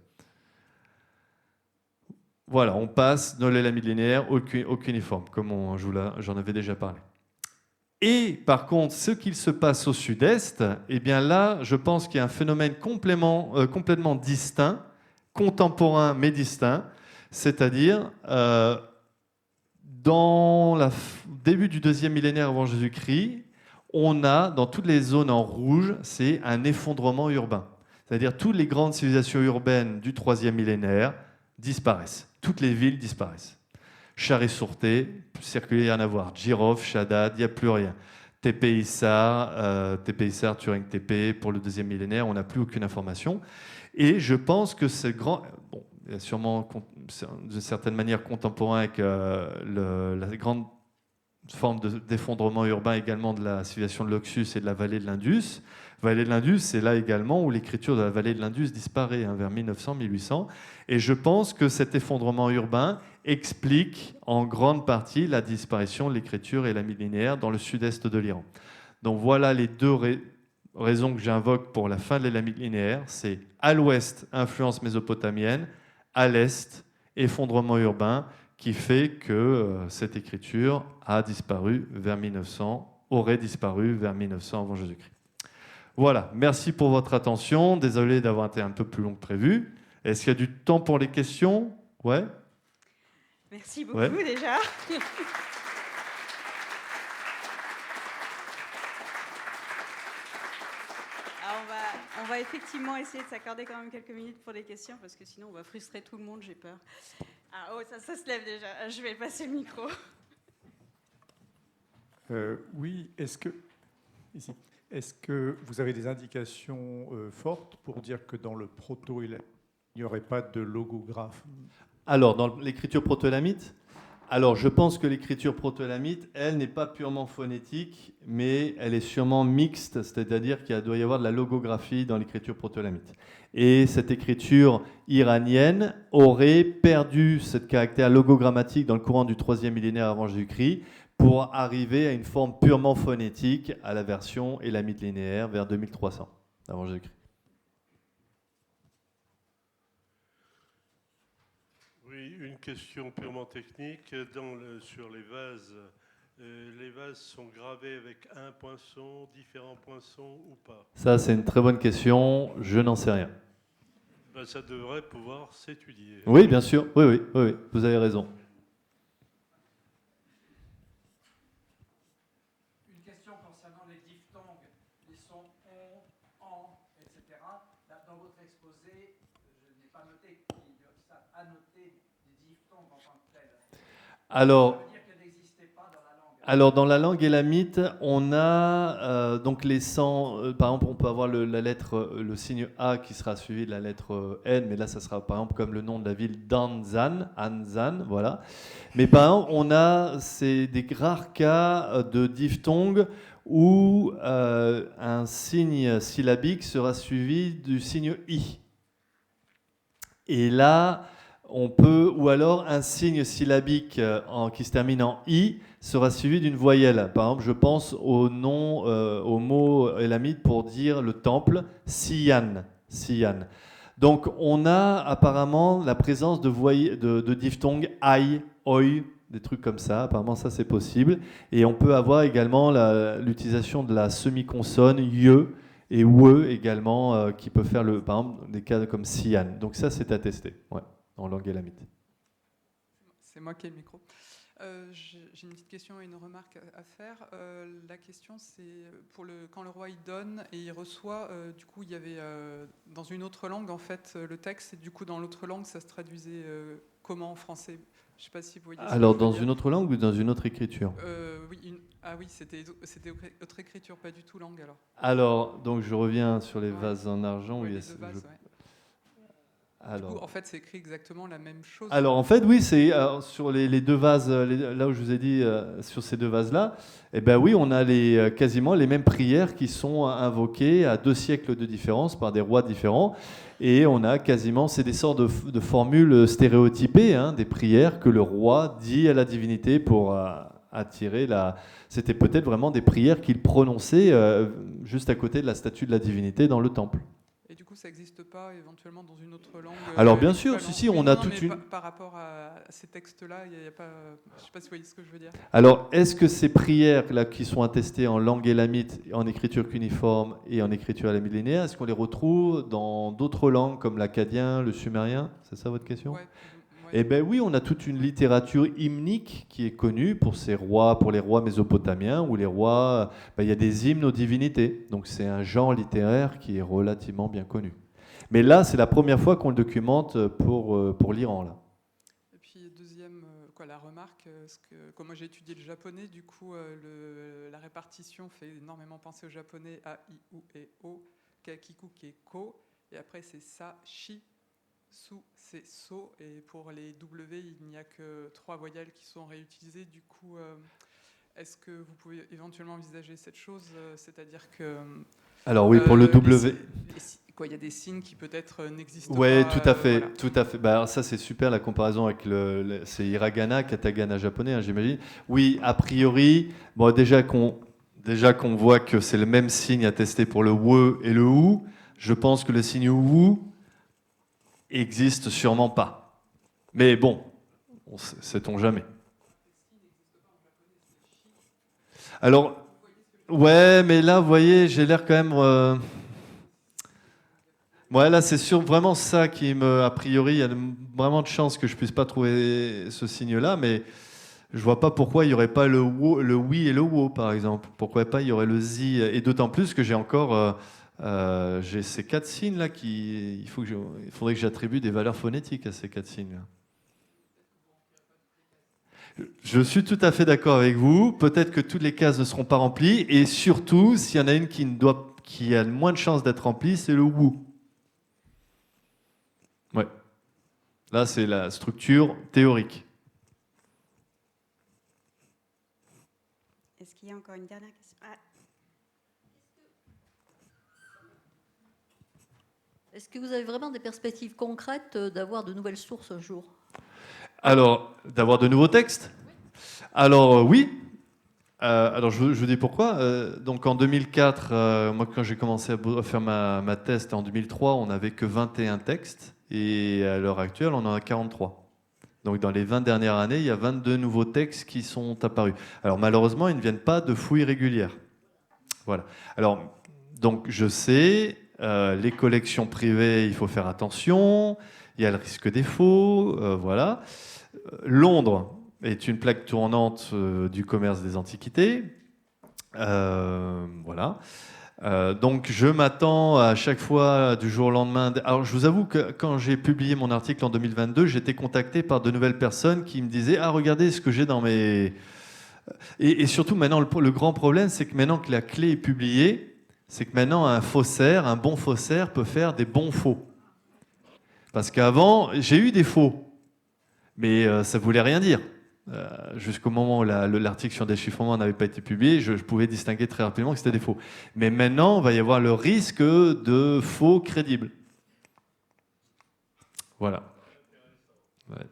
Voilà, on passe dans les lamites linéaires au cunéiforme, comme j'en avais déjà parlé. Et par contre, ce qu'il se passe au sud-est, eh bien là, je pense qu'il y a un phénomène complètement distinct, contemporain mais distinct, c'est-à-dire dans le début du 2e millénaire avant Jésus-Christ, on a dans toutes les zones en rouge, c'est un effondrement urbain. C'est-à-dire toutes les grandes civilisations urbaines du 3e millénaire disparaissent. Toutes les villes disparaissent. Chari-sur-Té, circuler, rien à voir. Jirov, Shaddad, il n'y a plus rien. Tépé-Issar, Turing-Tépé, pour le 2e millénaire, on n'a plus aucune information. Et je pense que ce grand... Bon, il y a sûrement, d'une certaine manière, contemporain avec la grande forme d'effondrement urbain également de la civilisation de l'Oxus et de la vallée de l'Indus. Vallée de l'Indus, c'est là également où l'écriture de la vallée de l'Indus disparaît, vers 1900-1800. Et je pense que cet effondrement urbain explique en grande partie la disparition de l'écriture et la linéaire dans le sud-est de l'Iran. Donc voilà les deux raisons que j'invoque pour la fin de l'élamite linéaire. C'est à l'ouest, influence mésopotamienne, à l'est, effondrement urbain, qui fait que cette écriture a disparu vers 1900, aurait disparu vers 1900 avant Jésus-Christ. Voilà, merci pour votre attention. Désolé d'avoir été un peu plus long que prévu. Est-ce qu'il y a du temps pour les questions? Ouais. Merci beaucoup déjà. Alors on va effectivement essayer de s'accorder quand même quelques minutes pour les questions, parce que sinon on va frustrer tout le monde, j'ai peur. Ah, oh, ça se lève déjà. Je vais passer le micro. Oui, est-ce que... Ici. Est-ce que vous avez des indications fortes pour dire que dans le proto, il n'y aurait pas de logographe? Alors, dans l'écriture proto-élamite, alors je pense que l'écriture proto-élamite, elle n'est pas purement phonétique, mais elle est sûrement mixte, c'est-à-dire qu'il doit y avoir de la logographie dans l'écriture proto-élamite. Et cette écriture iranienne aurait perdu ce caractère logogrammatique dans le courant du 3e millénaire avant Jésus-Christ pour arriver à une forme purement phonétique à la version élamite linéaire vers 2300 avant Jésus-Christ. Oui, une question purement technique. Sur les vases sont gravés avec un poinçon, différents poinçons ou pas? Ça, c'est une très bonne question. Je n'en sais rien. Ben, ça devrait pouvoir s'étudier. Oui, bien sûr. Oui, vous avez raison. Une question concernant les diphtongues, les sons on, en, etc. Dans votre exposé, je n'ai pas noté qu'ils doivent annoter des diphtongues en tant que tels. Alors, ça veut dire qu'elles n'existaient pas dans la langue. Alors, dans la langue élamite, on a donc les sons. Par exemple, on peut avoir la lettre, le signe A qui sera suivi de la lettre N, mais là, ça sera par exemple comme le nom de la ville d'Anzan, Anzan, voilà. Mais par exemple, on a des rares cas de diphtongue où un signe syllabique sera suivi du signe I. Et là, on peut, ou alors un signe syllabique qui se termine en I sera suivi d'une voyelle. Par exemple, je pense au mot élamite pour dire le temple, Siyan. Siyan. Donc, on a apparemment la présence de diphtongues ai, oi, des trucs comme ça. Apparemment, ça, c'est possible. Et on peut avoir également l'utilisation de la semi-consonne, ye, et we également, qui peut faire, par exemple, des cas comme Siyan. Donc ça, c'est attesté, ouais, en langue élamite. C'est moi qui ai le micro. J'ai une petite question et une remarque à faire. La question, c'est quand le roi il donne et il reçoit, du coup, il y avait dans une autre langue, en fait, le texte, et du coup, dans l'autre langue, ça se traduisait comment en français? Je ne sais pas si vous voyez. Alors, dans une autre langue ou dans une autre écriture? Oui, c'était autre écriture, pas du tout langue, alors. Alors, donc je reviens sur les vases en argent. Ouais, Oui, les deux vases, ouais. Alors, du coup, en fait, c'est écrit exactement la même chose. Alors, en fait, oui, c'est sur les deux vases, là où je vous ai dit, sur ces deux vases-là, eh ben oui, on a quasiment les mêmes prières qui sont invoquées à 2 siècles de différence par des rois différents. Et on a quasiment, c'est des sortes de formules stéréotypées, hein, des prières que le roi dit à la divinité pour attirer la... C'était peut-être vraiment des prières qu'il prononçait juste à côté de la statue de la divinité dans le temple. Et du coup, ça n'existe pas éventuellement dans une autre langue? Alors bien sûr, si, on a toute une... Par rapport à ces textes-là, il n'y a pas... Je ne sais pas si vous voyez ce que je veux dire. Alors, est-ce que ces prières-là qui sont attestées en langue élamite, en écriture cuniforme et en écriture élamite linéaire, est-ce qu'on les retrouve dans d'autres langues comme l'akkadien, le sumérien? C'est ça votre question? Ouais. Eh bien oui, on a toute une littérature hymnique qui est connue pour les rois mésopotamiens, où les rois, il y a des hymnes aux divinités. Donc c'est un genre littéraire qui est relativement bien connu. Mais là, c'est la première fois qu'on le documente pour l'Iran, là. Et puis deuxième, la remarque, comme moi j'ai étudié le japonais, du coup la répartition fait énormément penser au japonais a, i, u et o, kakiku qui est ko, et après c'est sa, shi, su, c'est so, et pour les W, il n'y a que 3 voyelles qui sont réutilisées. Du coup, est-ce que vous pouvez éventuellement envisager cette chose, c'est-à-dire que... Alors oui, pour le W... Il y a des signes qui peut-être n'existent Ouais, pas. tout à fait, voilà. tout à fait. Alors ça, c'est super la comparaison avec c'est hiragana, katakana japonais, hein, j'imagine. Oui, a priori, bon, déjà qu'on voit que c'est le même signe attesté pour le we et le ou, je pense que le signe ou existe sûrement pas. Mais bon, sait-on jamais. Alors, ouais, mais là, vous voyez, j'ai l'air quand même... Ouais, là, c'est sûr, vraiment ça qui me... A priori, il y a vraiment de chances que je puisse pas trouver ce signe-là, mais je vois pas pourquoi il y aurait pas le oui et le wo, par exemple. Pourquoi pas il y aurait le zi, et d'autant plus que j'ai encore... j'ai ces 4 signes-là il faudrait que j'attribue des valeurs phonétiques à ces 4 signes-là. Je suis tout à fait d'accord avec vous. Peut-être que toutes les cases ne seront pas remplies. Et surtout, s'il y en a une qui a le moins de chances d'être remplie, c'est le Wu. Ouais. Là, c'est la structure théorique. Est-ce qu'il y a encore une dernière question? Est-ce que vous avez vraiment des perspectives concrètes d'avoir de nouvelles sources un jour? Alors, d'avoir de nouveaux textes? Alors, oui. Alors, je vous dis pourquoi. Donc, en 2004, moi, quand j'ai commencé à faire ma thèse, c'était en 2003, on n'avait que 21 textes. Et à l'heure actuelle, on en a 43. Donc, dans les 20 dernières années, il y a 22 nouveaux textes qui sont apparus. Alors, malheureusement, ils ne viennent pas de fouilles régulières. Voilà. Alors, donc, je sais, les collections privées, il faut faire attention. Il y a le risque des faux. Voilà. Londres est une plaque tournante du commerce des antiquités. Voilà. Donc je m'attends à chaque fois du jour au lendemain. Alors je vous avoue que quand j'ai publié mon article en 2022, j'étais contacté par de nouvelles personnes qui me disaient « Ah, regardez ce que j'ai dans mes... » Et surtout maintenant, le grand problème, c'est que maintenant que la clé est publiée, c'est que maintenant un faussaire, un bon faussaire peut faire des bons faux. Parce qu'avant, j'ai eu des faux, mais ça ne voulait rien dire. Jusqu'au moment où l'article sur déchiffrement n'avait pas été publié, je pouvais distinguer très rapidement que c'était des faux. Mais maintenant, il va y avoir le risque de faux crédibles. Voilà. Ouais.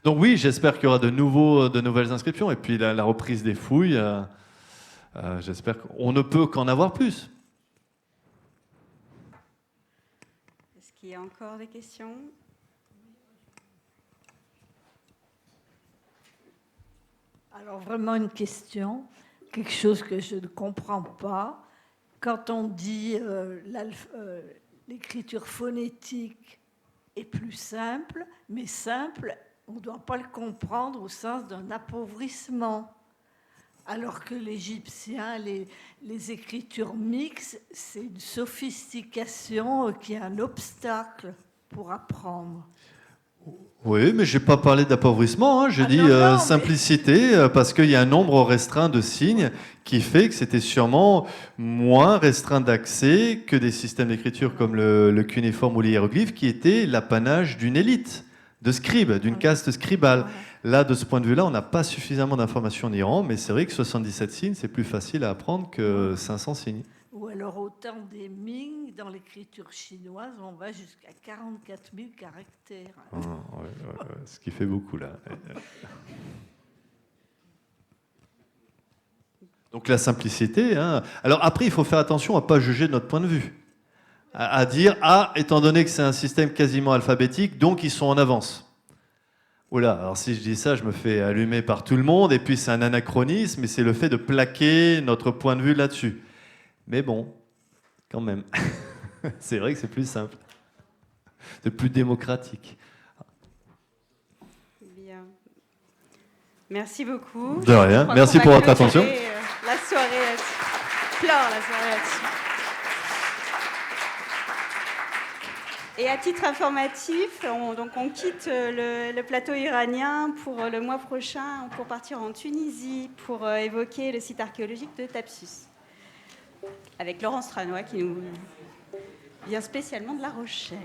Donc oui, j'espère qu'il y aura de nouvelles inscriptions. Et puis la reprise des fouilles, j'espère qu'on ne peut qu'en avoir plus. Est-ce qu'il y a encore des questions? Alors vraiment une question, quelque chose que je ne comprends pas. Quand on dit l'écriture phonétique est plus simple, mais simple, on ne doit pas le comprendre au sens d'un appauvrissement. Alors que l'Égyptien, les écritures mixtes, c'est une sophistication qui est un obstacle pour apprendre. Oui, mais je n'ai pas parlé d'appauvrissement, hein. J'ai dit simplicité, parce qu'il y a un nombre restreint de signes qui fait que c'était sûrement moins restreint d'accès que des systèmes d'écriture comme le cunéiforme ou les hiéroglyphes, qui étaient l'apanage d'une élite, de scribes, d'une caste scribale. Là, de ce point de vue-là, on n'a pas suffisamment d'informations en Iran, mais c'est vrai que 77 signes, c'est plus facile à apprendre que 500 signes. Ou alors au temps des Ming, dans l'écriture chinoise, on va jusqu'à 44 000 caractères. Ce qui fait beaucoup, là. Donc la simplicité. Hein. Alors après, il faut faire attention à ne pas juger de notre point de vue. À dire, étant donné que c'est un système quasiment alphabétique, donc ils sont en avance. Oula, alors si je dis ça, je me fais allumer par tout le monde, et puis c'est un anachronisme, et c'est le fait de plaquer notre point de vue là-dessus. Mais bon, quand même, c'est vrai que c'est plus simple. C'est plus démocratique. Bien. Merci beaucoup. De rien. Merci pour votre attention. La soirée là-dessus. Clore la soirée là-dessus. Et à titre informatif, on quitte le plateau iranien pour le mois prochain, pour partir en Tunisie pour évoquer le site archéologique de Thapsus, avec Laurence Tranois qui nous vient spécialement de La Rochelle.